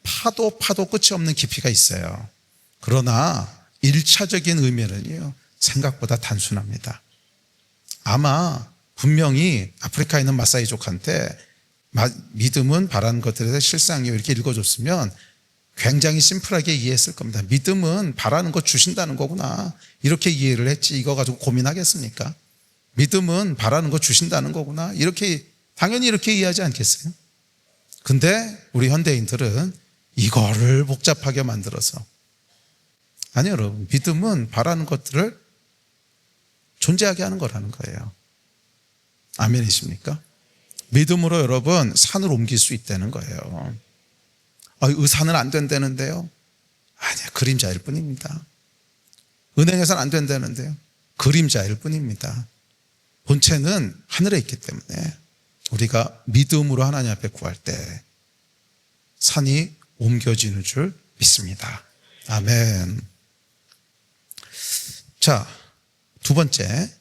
파도 끝이 없는 깊이가 있어요. 그러나 1차적인 의미는요 생각보다 단순합니다. 아마 분명히 아프리카에 있는 마사이족한테 믿음은 바라는 것들에 실상이요 이렇게 읽어줬으면 굉장히 심플하게 이해했을 겁니다. 믿음은 바라는 것 주신다는 거구나 이렇게 이해를 했지, 이거 가지고 고민하겠습니까? 믿음은 바라는 것 주신다는 거구나 이렇게 당연히 이렇게 이해하지 않겠어요? 근데 우리 현대인들은 이거를 복잡하게 만들어서, 아니요 여러분, 믿음은 바라는 것들을 존재하게 하는 거라는 거예요. 아멘이십니까? 믿음으로 여러분 산을 옮길 수 있다는 거예요. 이 산은 안 된다는데요? 아니야, 그림자일 뿐입니다. 은행에서는 안 된다는데요? 그림자일 뿐입니다. 본체는 하늘에 있기 때문에 우리가 믿음으로 하나님 앞에 구할 때 산이 옮겨지는 줄 믿습니다. 아멘. 자, 두 번째,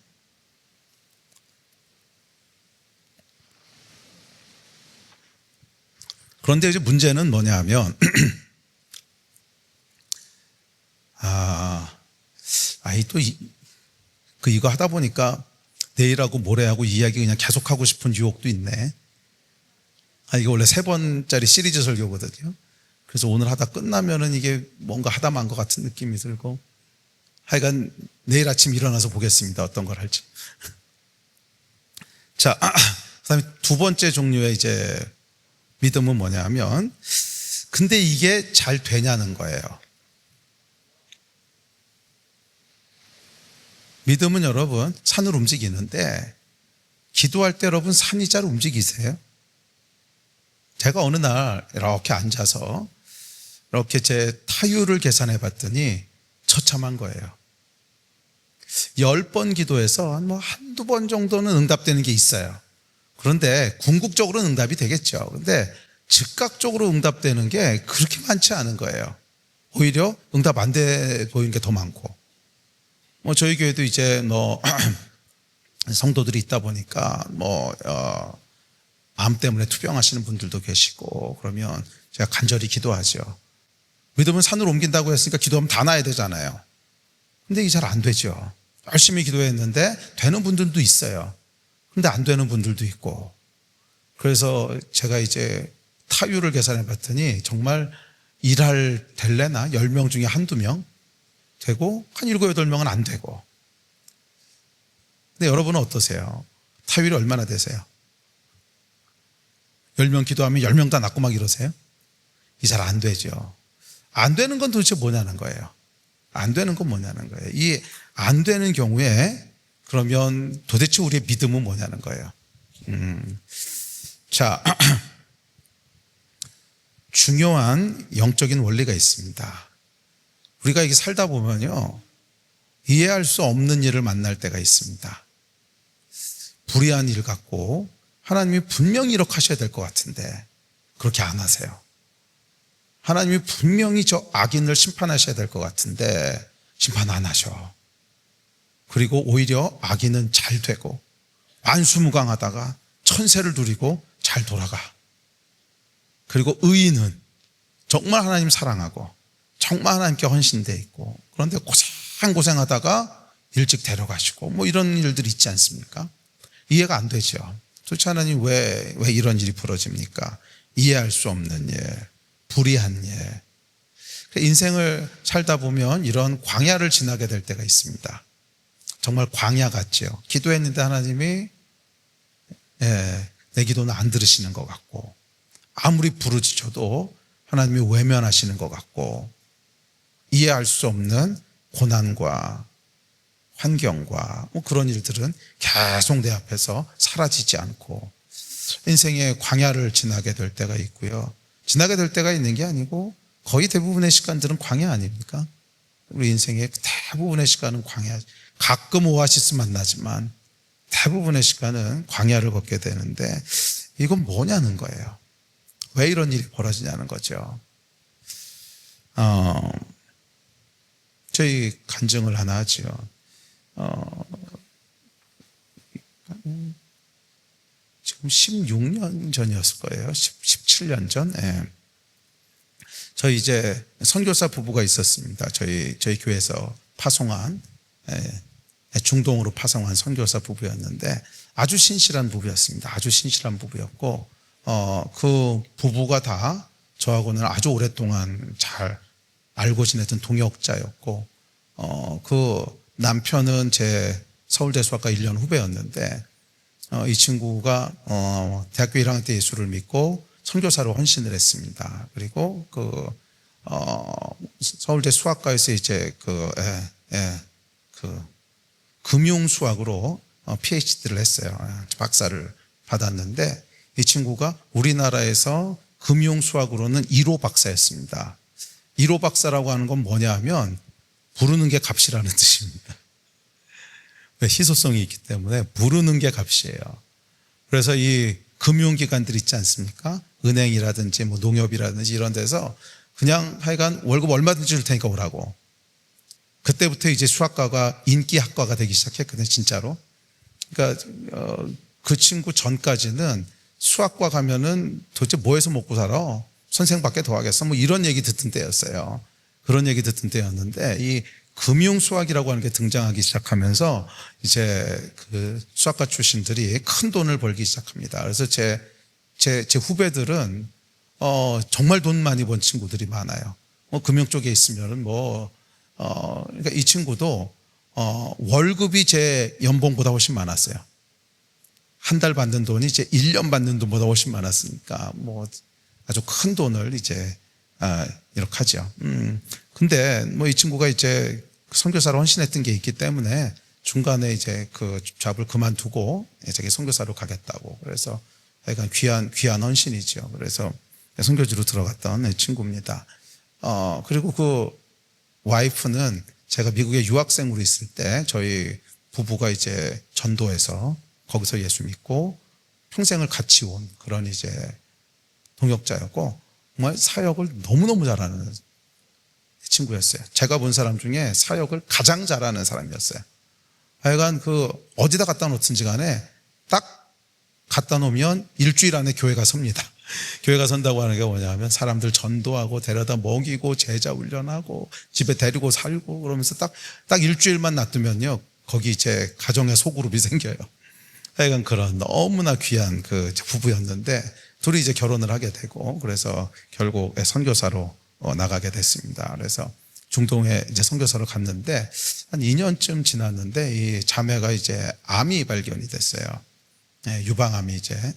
그런데 이제 문제는 뭐냐 하면 이거 하다 보니까 내일하고 모레하고 이야기 그냥 계속하고 싶은 유혹도 있네. 이게 원래 3번짜리 시리즈 설교거든요. 그래서 오늘 하다 끝나면은 이게 뭔가 하다 만 것 같은 느낌이 들고, 하여간 내일 아침 일어나서 보겠습니다. 어떤 걸 할지. 자, 그다음에 두 번째 종류의 이제 믿음은 뭐냐 하면, 근데 이게 잘 되냐는 거예요. 믿음은 여러분 산을 움직이는데, 기도할 때 여러분 산이 잘 움직이세요? 제가 어느 날 이렇게 앉아서 이렇게 제 타율을 계산해 봤더니 처참한 거예요. 10번 기도해서 한두 번 정도는 응답되는 게 있어요. 그런데 궁극적으로는 응답이 되겠죠. 그런데 즉각적으로 응답되는 게 그렇게 많지 않은 거예요. 오히려 응답 안 돼 보이는 게 더 많고. 저희 교회도 이제 성도들이 있다 보니까 암 때문에 투병하시는 분들도 계시고 그러면 제가 간절히 기도하죠. 믿으면 산으로 옮긴다고 했으니까 기도하면 다 나야 되잖아요. 근데 이게 잘 안 되죠. 열심히 기도했는데 되는 분들도 있어요. 근데 안 되는 분들도 있고. 그래서 제가 이제 타율을 계산해 봤더니 정말 일할 될래나 10명 중에 한두 명 되고 한 7, 8명은 안 되고. 근데 여러분은 어떠세요? 타율이 얼마나 되세요? 10명 기도하면 10명 다 낫고 막 이러세요? 이게 잘 안 되죠. 안 되는 건 도대체 뭐냐는 거예요. 안 되는 건 뭐냐는 거예요. 이 안 되는 경우에 그러면 도대체 우리의 믿음은 뭐냐는 거예요. 자, 중요한 영적인 원리가 있습니다. 우리가 이게 살다 보면요, 이해할 수 없는 일을 만날 때가 있습니다. 불의한 일 같고 하나님이 분명히 이렇게 하셔야 될 것 같은데 그렇게 안 하세요. 하나님이 분명히 저 악인을 심판하셔야 될 것 같은데 심판 안 하셔. 그리고 오히려 악인은 잘 되고 만수무강하다가 천세를 누리고 잘 돌아가. 그리고 의인은 정말 하나님 사랑하고 정말 하나님께 헌신되어 있고 그런데 고생하다가 일찍 데려가시고 이런 일들이 있지 않습니까? 이해가 안 되죠. 도대체 하나님 왜 이런 일이 벌어집니까? 이해할 수 없는 일, 불의한 일. 인생을 살다 보면 이런 광야를 지나게 될 때가 있습니다. 정말 광야 같죠. 기도했는데 하나님이 내 기도는 안 들으시는 것 같고 아무리 부르짖어도 하나님이 외면하시는 것 같고 이해할 수 없는 고난과 환경과 그런 일들은 계속 내 앞에서 사라지지 않고 인생의 광야를 지나게 될 때가 있고요. 지나게 될 때가 있는 게 아니고 거의 대부분의 시간들은 광야 아닙니까? 우리 인생의 대부분의 시간은 광야. 가끔 오아시스 만나지만 대부분의 시간은 광야를 걷게 되는데 이건 뭐냐는 거예요. 왜 이런 일이 벌어지냐는 거죠. 저희 간증을 하나 하죠. 지금 16년 전이었을 거예요. 17년 전. 저희 이제 선교사 부부가 있었습니다. 저희 교회에서 파송한 중동으로 파송한 선교사 부부였는데 아주 신실한 부부였습니다. 아주 신실한 부부였고 그 부부가 다 저하고는 아주 오랫동안 잘 알고 지냈던 동역자였고 그 남편은 제 서울대 수학과 1년 후배였는데 이 친구가 대학교 1학년 때 예수를 믿고 선교사로 헌신을 했습니다. 그리고 서울대 수학과에서 이제 금융수학으로 PhD를 했어요. 박사를 받았는데 이 친구가 우리나라에서 금융수학으로는 1호 박사였습니다. 1호 박사라고 하는 건 뭐냐 하면 부르는 게 값이라는 뜻입니다. 희소성이 있기 때문에 부르는 게 값이에요. 그래서 이 금융기관들 있지 않습니까? 은행이라든지 농협이라든지 이런 데서 그냥 하여간 월급 얼마든지 줄 테니까 오라고. 그때부터 이제 수학과가 인기학과가 되기 시작했거든요, 진짜로. 그러니까 그 친구 전까지는 수학과 가면은 도대체 뭐 해서 먹고 살아? 선생밖에 더 하겠어? 이런 얘기 듣던 때였어요. 그런 얘기 듣던 때였는데 이 금융수학이라고 하는 게 등장하기 시작하면서 이제 그 수학과 출신들이 큰 돈을 벌기 시작합니다. 그래서 제 후배들은 정말 돈 많이 번 친구들이 많아요. 금융 쪽에 있으면은 그러니까 이 친구도 월급이 제 연봉보다 훨씬 많았어요. 한 달 받는 돈이 이제 1년 받는 돈보다 훨씬 많았으니까 아주 큰 돈을 이제 이렇게 하죠. 근데 이 친구가 이제 선교사로 헌신했던 게 있기 때문에 중간에 이제 그 잡을 그만두고 자기 선교사로 가겠다고. 그래서 약간 귀한 헌신이죠. 그래서 선교지로 들어갔던 친구입니다. 그리고 그 와이프는 제가 미국에 유학생으로 있을 때 저희 부부가 이제 전도해서 거기서 예수 믿고 평생을 같이 온 그런 이제 동역자였고 정말 사역을 너무너무 잘하는 친구였어요. 제가 본 사람 중에 사역을 가장 잘하는 사람이었어요. 하여간 어디다 갖다 놓든지 간에 딱 갖다 놓으면 일주일 안에 교회가 섭니다. 교회가 선다고 하는 게 뭐냐면 사람들 전도하고 데려다 먹이고 제자 훈련하고 집에 데리고 살고 그러면서 딱 일주일만 놔두면요. 거기 이제 가정의 소그룹이 생겨요. 하여간 그런 너무나 귀한 부부였는데 둘이 이제 결혼을 하게 되고 그래서 결국 선교사로 나가게 됐습니다. 그래서 중동에 이제 선교사로 갔는데 한 2년쯤 지났는데 이 자매가 이제 암이 발견이 됐어요. 유방암이 이제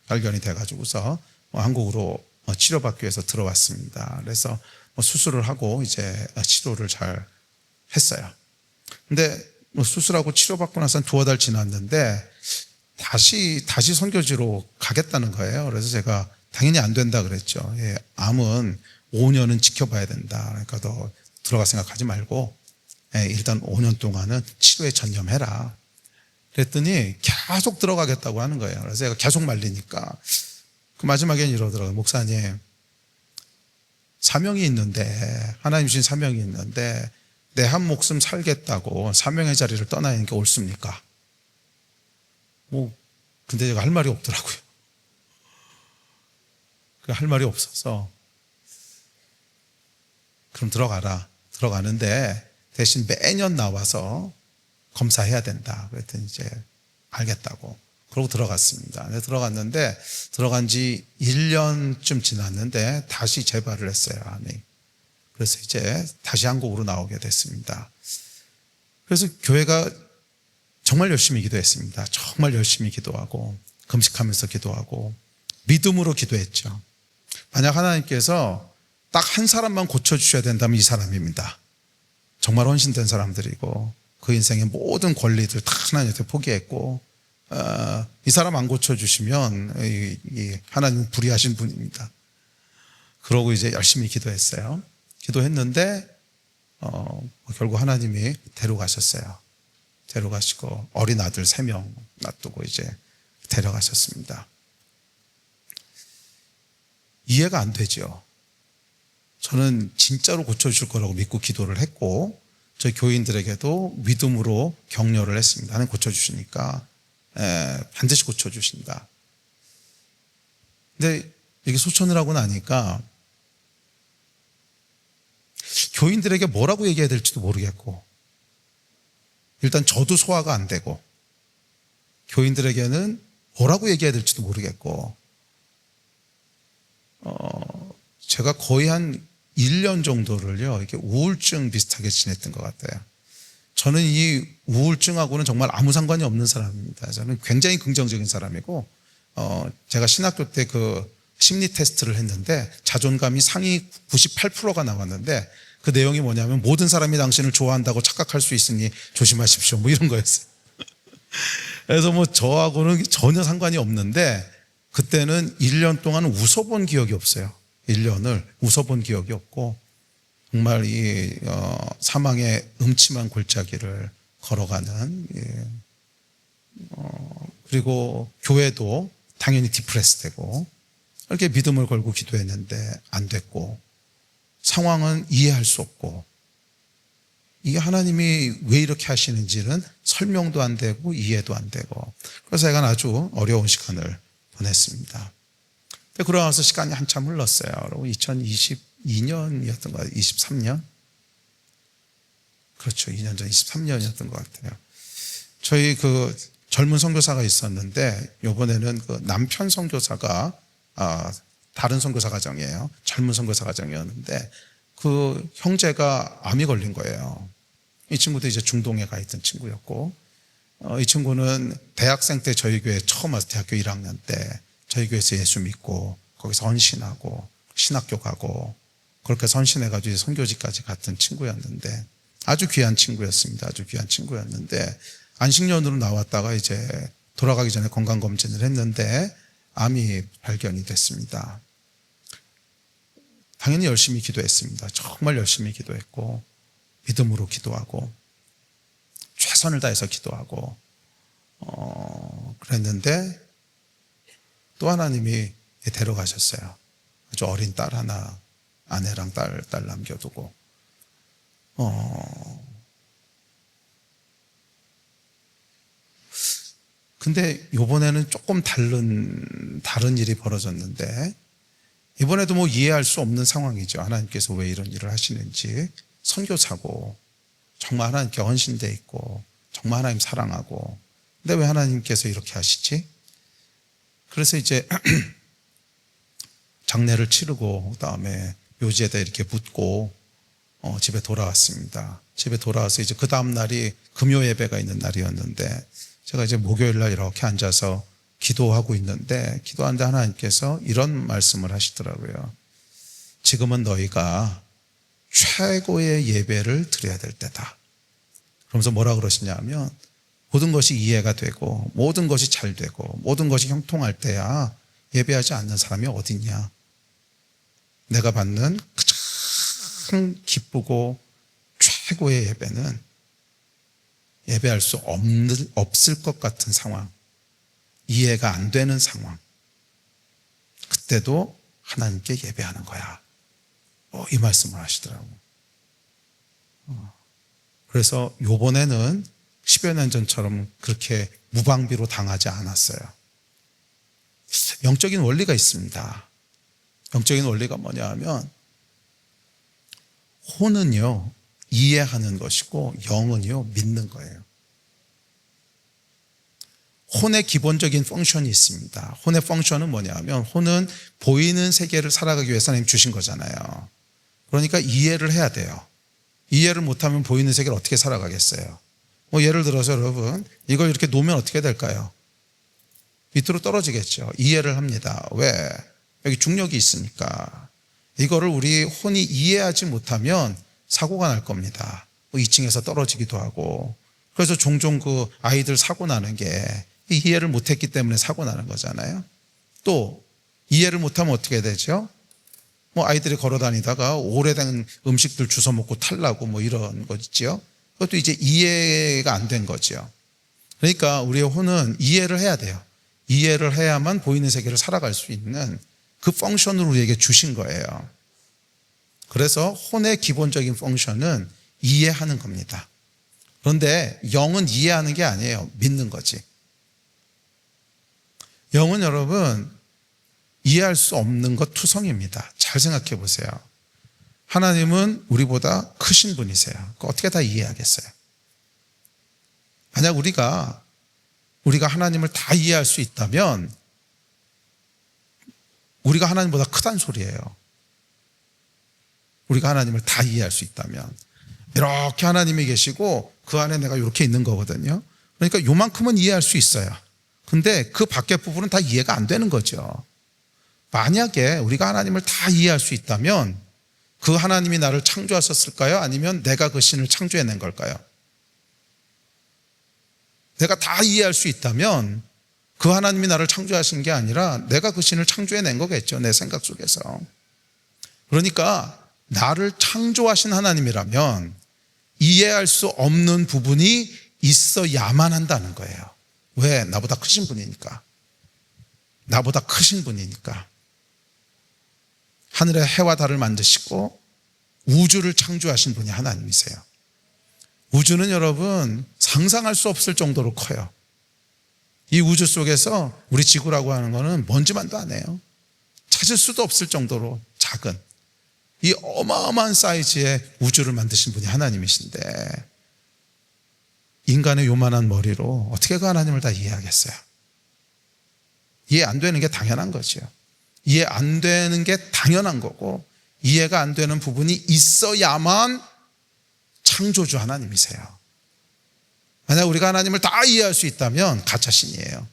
발견이 돼가지고서 한국으로 치료받기 위해서 들어왔습니다. 그래서 수술을 하고 이제 치료를 잘 했어요. 근데 수술하고 치료받고 나서 한 2달 지났는데 다시 선교지로 가겠다는 거예요. 그래서 제가 당연히 안 된다 그랬죠. 암은 5년은 지켜봐야 된다. 그러니까 너 들어갈 생각하지 말고 일단 5년 동안은 치료에 전념해라. 그랬더니 계속 들어가겠다고 하는 거예요. 그래서 제가 계속 말리니까 마지막엔 이러더라고요. 목사님, 사명이 있는데 하나님 주신 사명이 있는데 내 한 목숨 살겠다고 사명의 자리를 떠나는 게 옳습니까? 근데 제가 할 말이 없더라고요. 할 말이 없어서 그럼 들어가라. 들어가는데 대신 매년 나와서 검사해야 된다. 그랬더니 이제 알겠다고. 그러고 들어갔습니다. 들어갔는데 들어간 지 1년쯤 지났는데 다시 재발을 했어요. 암이. 그래서 이제 다시 한국으로 나오게 됐습니다. 그래서 교회가 정말 열심히 기도했습니다. 정말 열심히 기도하고 금식하면서 기도하고 믿음으로 기도했죠. 만약 하나님께서 딱 한 사람만 고쳐주셔야 된다면 이 사람입니다. 정말 헌신된 사람들이고 그 인생의 모든 권리들 다 하나님한테 포기했고 이 사람 안 고쳐주시면 하나님은 불의하신 분입니다. 그러고 이제 열심히 기도했어요. 기도했는데 결국 하나님이 데려가셨어요. 데려가시고 어린 아들 3명 놔두고 이제 데려가셨습니다. 이해가 안 되죠. 저는 진짜로 고쳐주실 거라고 믿고 기도를 했고 저희 교인들에게도 믿음으로 격려를 했습니다. 하나님 고쳐주시니까 반드시 고쳐주신다. 근데 이게 소천을 하고 나니까 교인들에게 뭐라고 얘기해야 될지도 모르겠고 일단 저도 소화가 안 되고 교인들에게는 뭐라고 얘기해야 될지도 모르겠고 제가 거의 한 1년 정도를요 이렇게 우울증 비슷하게 지냈던 것 같아요. 저는 이 우울증하고는 정말 아무 상관이 없는 사람입니다. 저는 굉장히 긍정적인 사람이고 제가 신학교 때 심리 테스트를 했는데 자존감이 상위 98%가 나왔는데 그 내용이 뭐냐면 모든 사람이 당신을 좋아한다고 착각할 수 있으니 조심하십시오. 이런 거였어요. 그래서 저하고는 전혀 상관이 없는데 그때는 1년 동안 웃어본 기억이 없어요. 1년을 웃어본 기억이 없고 정말 이 사망의 음침한 골짜기를 걸어가는 그리고 교회도 당연히 디프레스 되고 이렇게 믿음을 걸고 기도했는데 안 됐고 상황은 이해할 수 없고 이게 하나님이 왜 이렇게 하시는지는 설명도 안 되고 이해도 안 되고 그래서 제가 아주 어려운 시간을 보냈습니다. 그러고 나서 시간이 한참 흘렀어요. 그리고 2022년이었던 것 같아요. 23년? 그렇죠. 2년 전 23년이었던 것 같아요. 저희 젊은 선교사가 있었는데 이번에는 남편 선교사가 다른 선교사 가정이에요. 젊은 선교사 가정이었는데 그 형제가 암이 걸린 거예요. 이 친구도 이제 중동에 가 있던 친구였고 이 친구는 대학생 때 저희 교회 처음 와서 대학교 1학년 때 저희 교회에서 예수 믿고 거기서 헌신하고 신학교 가고 그렇게 선신해가지고 선교지까지 갔던 친구였는데 아주 귀한 친구였습니다. 아주 귀한 친구였는데 안식년으로 나왔다가 이제 돌아가기 전에 건강검진을 했는데 암이 발견이 됐습니다. 당연히 열심히 기도했습니다. 정말 열심히 기도했고 믿음으로 기도하고 최선을 다해서 기도하고 그랬는데 또 하나님이 데려가셨어요. 아주 어린 딸 하나, 아내랑 딸 남겨두고. 근데 요번에는 조금 다른 일이 벌어졌는데, 이번에도 뭐 이해할 수 없는 상황이죠. 하나님께서 왜 이런 일을 하시는지. 선교사고, 정말 하나님께 헌신되어 있고, 정말 하나님 사랑하고, 근데 왜 하나님께서 이렇게 하시지? 그래서 이제 장례를 치르고 그다음에 묘지에다 이렇게 묻고 집에 돌아왔습니다. 집에 돌아와서 이제 그 다음 날이 금요 예배가 있는 날이었는데, 제가 이제 목요일 날 이렇게 앉아서 기도하고 있는데, 기도하는데 하나님께서 이런 말씀을 하시더라고요. 지금은 너희가 최고의 예배를 드려야 될 때다. 그러면서 뭐라 그러시냐면, 모든 것이 이해가 되고 모든 것이 잘 되고 모든 것이 형통할 때야 예배하지 않는 사람이 어딨냐. 내가 받는 가장 기쁘고 최고의 예배는 예배할 수 없을 것 같은 상황, 이해가 안 되는 상황, 그때도 하나님께 예배하는 거야. 이 말씀을 하시더라고요. 그래서 요번에는 10여 년 전처럼 그렇게 무방비로 당하지 않았어요. 영적인 원리가 있습니다. 영적인 원리가 뭐냐 하면, 혼은요 이해하는 것이고 영은요 믿는 거예요. 혼의 기본적인 펑션이 있습니다. 혼의 펑션은 뭐냐 하면, 혼은 보이는 세계를 살아가기 위해서 하나님 주신 거잖아요. 그러니까 이해를 해야 돼요. 이해를 못하면 보이는 세계를 어떻게 살아가겠어요? 예를 들어서 여러분, 이걸 이렇게 놓으면 어떻게 될까요? 밑으로 떨어지겠죠. 이해를 합니다. 왜? 여기 중력이 있으니까. 이거를 우리 혼이 이해하지 못하면 사고가 날 겁니다. 2층에서 떨어지기도 하고. 그래서 종종 그 아이들 사고 나는 게 이해를 못했기 때문에 사고 나는 거잖아요. 또 이해를 못하면 어떻게 되죠? 아이들이 걸어 다니다가 오래된 음식들 주워 먹고 탈나고 이런 거 있죠. 그것도 이제 이해가 안 된 거죠. 그러니까 우리의 혼은 이해를 해야 돼요. 이해를 해야만 보이는 세계를 살아갈 수 있는 그 펑션을 우리에게 주신 거예요. 그래서 혼의 기본적인 펑션은 이해하는 겁니다. 그런데 영은 이해하는 게 아니에요. 믿는 거지. 영은 여러분 이해할 수 없는 것 투성입니다. 잘 생각해 보세요. 하나님은 우리보다 크신 분이세요. 어떻게 다 이해하겠어요? 만약 우리가 하나님을 다 이해할 수 있다면 우리가 하나님보다 크단 소리예요. 우리가 하나님을 다 이해할 수 있다면, 이렇게 하나님이 계시고 그 안에 내가 이렇게 있는 거거든요. 그러니까 요만큼은 이해할 수 있어요. 근데 그 밖의 부분은 다 이해가 안 되는 거죠. 만약에 우리가 하나님을 다 이해할 수 있다면 그 하나님이 나를 창조하셨을까요? 아니면 내가 그 신을 창조해낸 걸까요? 내가 다 이해할 수 있다면 그 하나님이 나를 창조하신 게 아니라 내가 그 신을 창조해낸 거겠죠. 내 생각 속에서. 그러니까 나를 창조하신 하나님이라면 이해할 수 없는 부분이 있어야만 한다는 거예요. 왜? 나보다 크신 분이니까. 나보다 크신 분이니까. 하늘의 해와 달을 만드시고 우주를 창조하신 분이 하나님이세요. 우주는 여러분 상상할 수 없을 정도로 커요. 이 우주 속에서 우리 지구라고 하는 거는 먼지만도 안 해요. 찾을 수도 없을 정도로 작은 이 어마어마한 사이즈의 우주를 만드신 분이 하나님이신데, 인간의 요만한 머리로 어떻게 그 하나님을 다 이해하겠어요? 이해 안 되는 게 당연한 거죠. 이해 안 되는 게 당연한 거고, 이해가 안 되는 부분이 있어야만 창조주 하나님이세요. 만약 우리가 하나님을 다 이해할 수 있다면 가짜신이에요.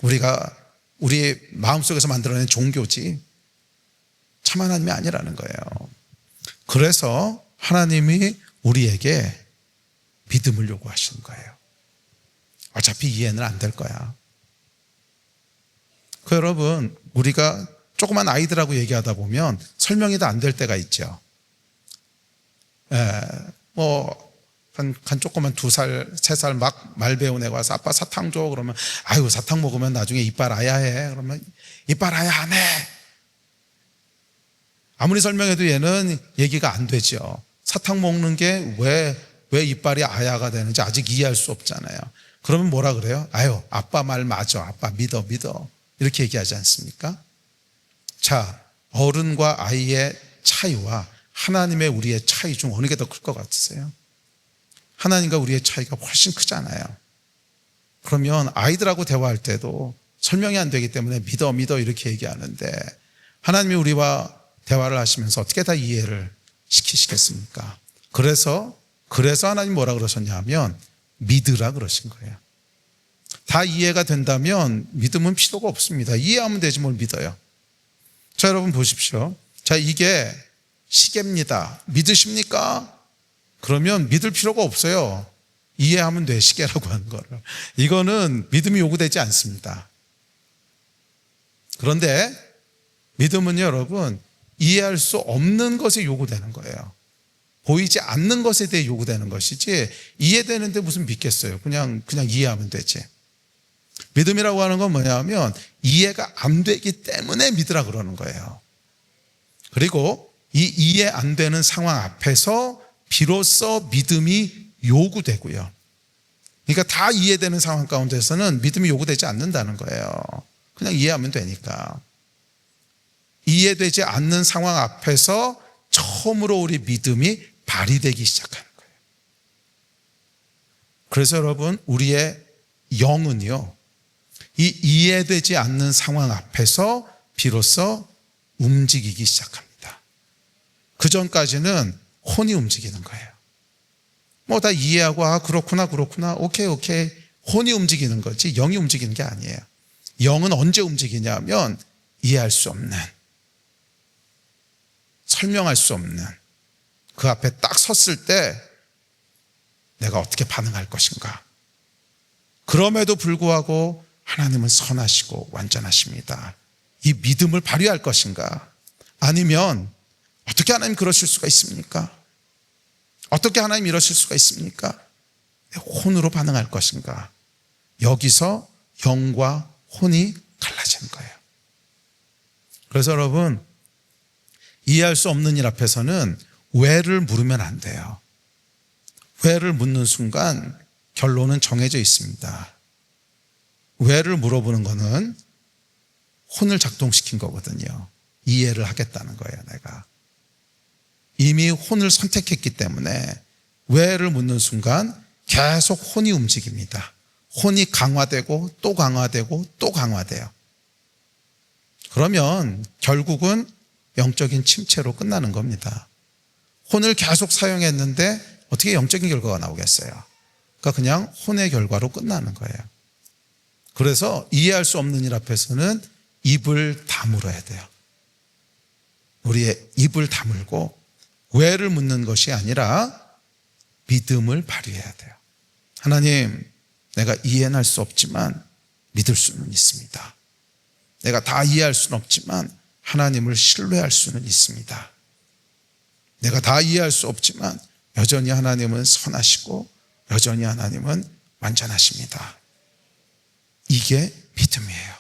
우리가 우리 마음속에서 만들어낸 종교지 참 하나님이 아니라는 거예요. 그래서 하나님이 우리에게 믿음을 요구하시는 거예요. 어차피 이해는 안 될 거야. 여러분, 우리가 조그만 아이들하고 얘기하다 보면 설명이 다 안 될 때가 있죠. 한 조그만 2살, 3살 막 말 배운 애가 와서 아빠 사탕 줘. 그러면 아유, 사탕 먹으면 나중에 이빨 아야 해. 그러면 이빨 아야 안 해. 아무리 설명해도 얘는 얘기가 안 되죠. 사탕 먹는 게 왜 이빨이 아야가 되는지 아직 이해할 수 없잖아요. 그러면 뭐라 그래요? 아유, 아빠 말 맞아. 아빠 믿어. 이렇게 얘기하지 않습니까? 자, 어른과 아이의 차이와 하나님의 우리의 차이 중 어느 게 더 클 것 같으세요? 하나님과 우리의 차이가 훨씬 크잖아요. 그러면 아이들하고 대화할 때도 설명이 안 되기 때문에 믿어 이렇게 얘기하는데 하나님이 우리와 대화를 하시면서 어떻게 다 이해를 시키시겠습니까? 그래서 하나님 뭐라 그러셨냐 하면 믿으라 그러신 거예요. 다 이해가 된다면 믿음은 필요가 없습니다. 이해하면 되지 뭘 믿어요. 자, 여러분 보십시오. 자, 이게 시계입니다. 믿으십니까? 그러면 믿을 필요가 없어요. 이해하면 돼, 시계라고 하는 거를. 이거는 믿음이 요구되지 않습니다. 그런데 믿음은 여러분 이해할 수 없는 것이 요구되는 거예요. 보이지 않는 것에 대해 요구되는 것이지 이해되는데 무슨 믿겠어요. 그냥 이해하면 되지. 믿음이라고 하는 건 뭐냐면 이해가 안 되기 때문에 믿으라 그러는 거예요. 그리고 이 이해 안 되는 상황 앞에서 비로소 믿음이 요구되고요. 그러니까 다 이해되는 상황 가운데서는 믿음이 요구되지 않는다는 거예요. 그냥 이해하면 되니까. 이해되지 않는 상황 앞에서 처음으로 우리 믿음이 발휘되기 시작하는 거예요. 그래서 여러분 우리의 영은요, 이 이해되지 않는 상황 앞에서 비로소 움직이기 시작합니다. 그 전까지는 혼이 움직이는 거예요. 뭐 다 이해하고 그렇구나 오케이 혼이 움직이는 거지 영이 움직이는 게 아니에요. 영은 언제 움직이냐면 이해할 수 없는, 설명할 수 없는 그 앞에 딱 섰을 때 내가 어떻게 반응할 것인가. 그럼에도 불구하고 하나님은 선하시고 완전하십니다. 이 믿음을 발휘할 것인가? 아니면 어떻게 하나님 그러실 수가 있습니까? 어떻게 하나님 이러실 수가 있습니까? 혼으로 반응할 것인가? 여기서 영과 혼이 갈라지는 거예요. 그래서 여러분 이해할 수 없는 일 앞에서는 왜를 물으면 안 돼요. 왜를 묻는 순간 결론은 정해져 있습니다. 왜를 물어보는 거는 혼을 작동시킨 거거든요. 이해를 하겠다는 거예요. 내가 이미 혼을 선택했기 때문에 왜를 묻는 순간 계속 혼이 움직입니다. 혼이 강화되고 또 강화되고 또 강화돼요. 그러면 결국은 영적인 침체로 끝나는 겁니다. 혼을 계속 사용했는데 어떻게 영적인 결과가 나오겠어요? 그러니까 그냥 혼의 결과로 끝나는 거예요. 그래서 이해할 수 없는 일 앞에서는 입을 다물어야 돼요. 우리의 입을 다물고 왜를 묻는 것이 아니라 믿음을 발휘해야 돼요. 하나님, 내가 이해는 할 수 없지만 믿을 수는 있습니다. 내가 다 이해할 수는 없지만 하나님을 신뢰할 수는 있습니다. 내가 다 이해할 수 없지만 여전히 하나님은 선하시고 여전히 하나님은 완전하십니다. 이게 믿음이에요.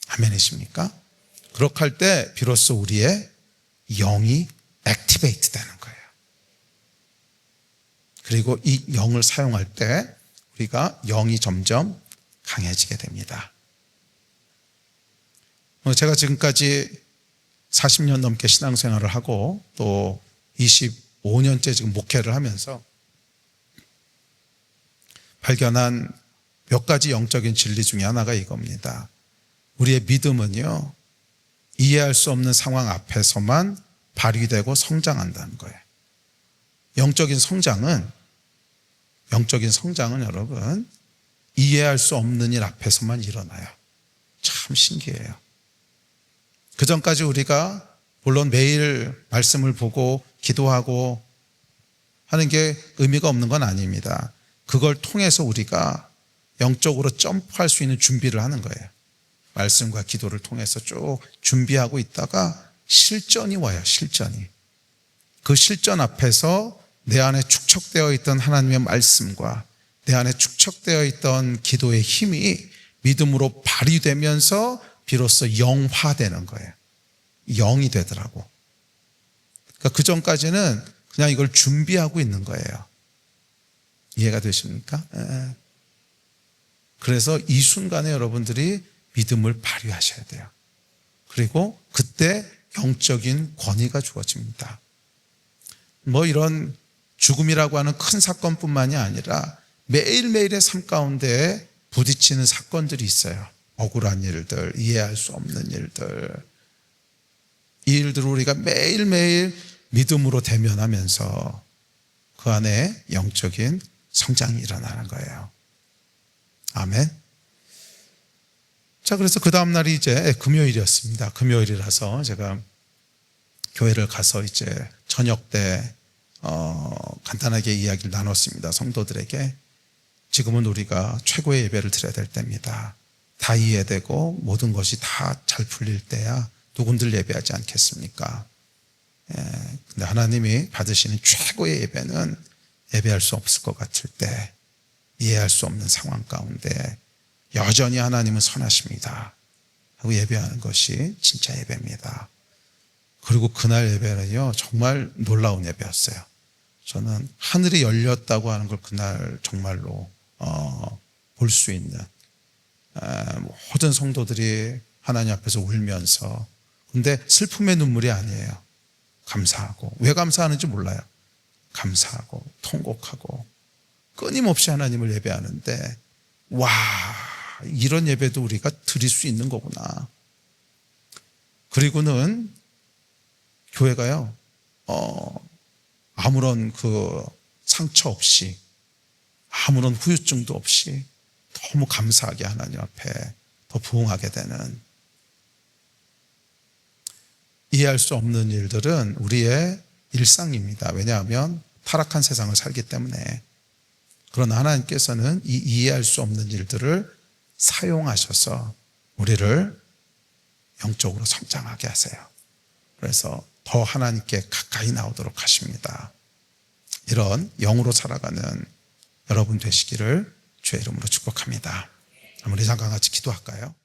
아멘이십니까? 그렇게 할 때 비로소 우리의 영이 액티베이트 되는 거예요. 그리고 이 영을 사용할 때 우리가 영이 점점 강해지게 됩니다. 제가 지금까지 40년 넘게 신앙생활을 하고 또 25년째 지금 목회를 하면서 발견한 몇 가지 영적인 진리 중에 하나가 이겁니다. 우리의 믿음은요, 이해할 수 없는 상황 앞에서만 발휘되고 성장한다는 거예요. 영적인 성장은 여러분 이해할 수 없는 일 앞에서만 일어나요. 참 신기해요. 그 전까지 우리가 물론 매일 말씀을 보고 기도하고 하는 게 의미가 없는 건 아닙니다. 그걸 통해서 우리가 영적으로 점프할 수 있는 준비를 하는 거예요. 말씀과 기도를 통해서 쭉 준비하고 있다가 실전이 와요. 실전이. 그 실전 앞에서 내 안에 축적되어 있던 하나님의 말씀과 내 안에 축적되어 있던 기도의 힘이 믿음으로 발휘되면서 비로소 영화되는 거예요. 영이 되더라고. 그러니까 그 전까지는 그냥 이걸 준비하고 있는 거예요. 이해가 되십니까? 예. 그래서 이 순간에 여러분들이 믿음을 발휘하셔야 돼요. 그리고 그때 영적인 권위가 주어집니다. 뭐 이런 죽음이라고 하는 큰 사건뿐만이 아니라 매일매일의 삶 가운데 부딪히는 사건들이 있어요. 억울한 일들, 이해할 수 없는 일들. 이 일들을 우리가 매일매일 믿음으로 대면하면서 그 안에 영적인 성장이 일어나는 거예요. 아멘. 자, 그래서 그 다음날이 이제 금요일이었습니다. 금요일이라서 제가 교회를 가서 이제 저녁 때 간단하게 이야기를 나눴습니다. 성도들에게. 지금은 우리가 최고의 예배를 드려야 될 때입니다. 다 이해되고 모든 것이 다 잘 풀릴 때야 누군들 예배하지 않겠습니까? 근데 하나님이 받으시는 최고의 예배는 예배할 수 없을 것 같을 때, 이해할 수 없는 상황 가운데 여전히 하나님은 선하십니다 하고 예배하는 것이 진짜 예배입니다. 그리고 그날 예배는요 정말 놀라운 예배였어요. 저는 하늘이 열렸다고 하는 걸 그날 정말로 볼 수 있는, 모든 성도들이 하나님 앞에서 울면서, 근데 슬픔의 눈물이 아니에요. 감사하고. 왜 감사하는지 몰라요. 감사하고 통곡하고 끊임없이 하나님을 예배하는데, 와, 이런 예배도 우리가 드릴 수 있는 거구나. 그리고는 교회가요 아무런 그 상처 없이, 아무런 후유증도 없이 너무 감사하게 하나님 앞에 더 부응하게 되는, 이해할 수 없는 일들은 우리의 일상입니다. 왜냐하면 타락한 세상을 살기 때문에. 그러나 하나님께서는 이 이해할 수 없는 일들을 사용하셔서 우리를 영적으로 성장하게 하세요. 그래서 더 하나님께 가까이 나오도록 하십니다. 이런 영으로 살아가는 여러분 되시기를 주의 이름으로 축복합니다. 우리 잠깐 같이 기도할까요?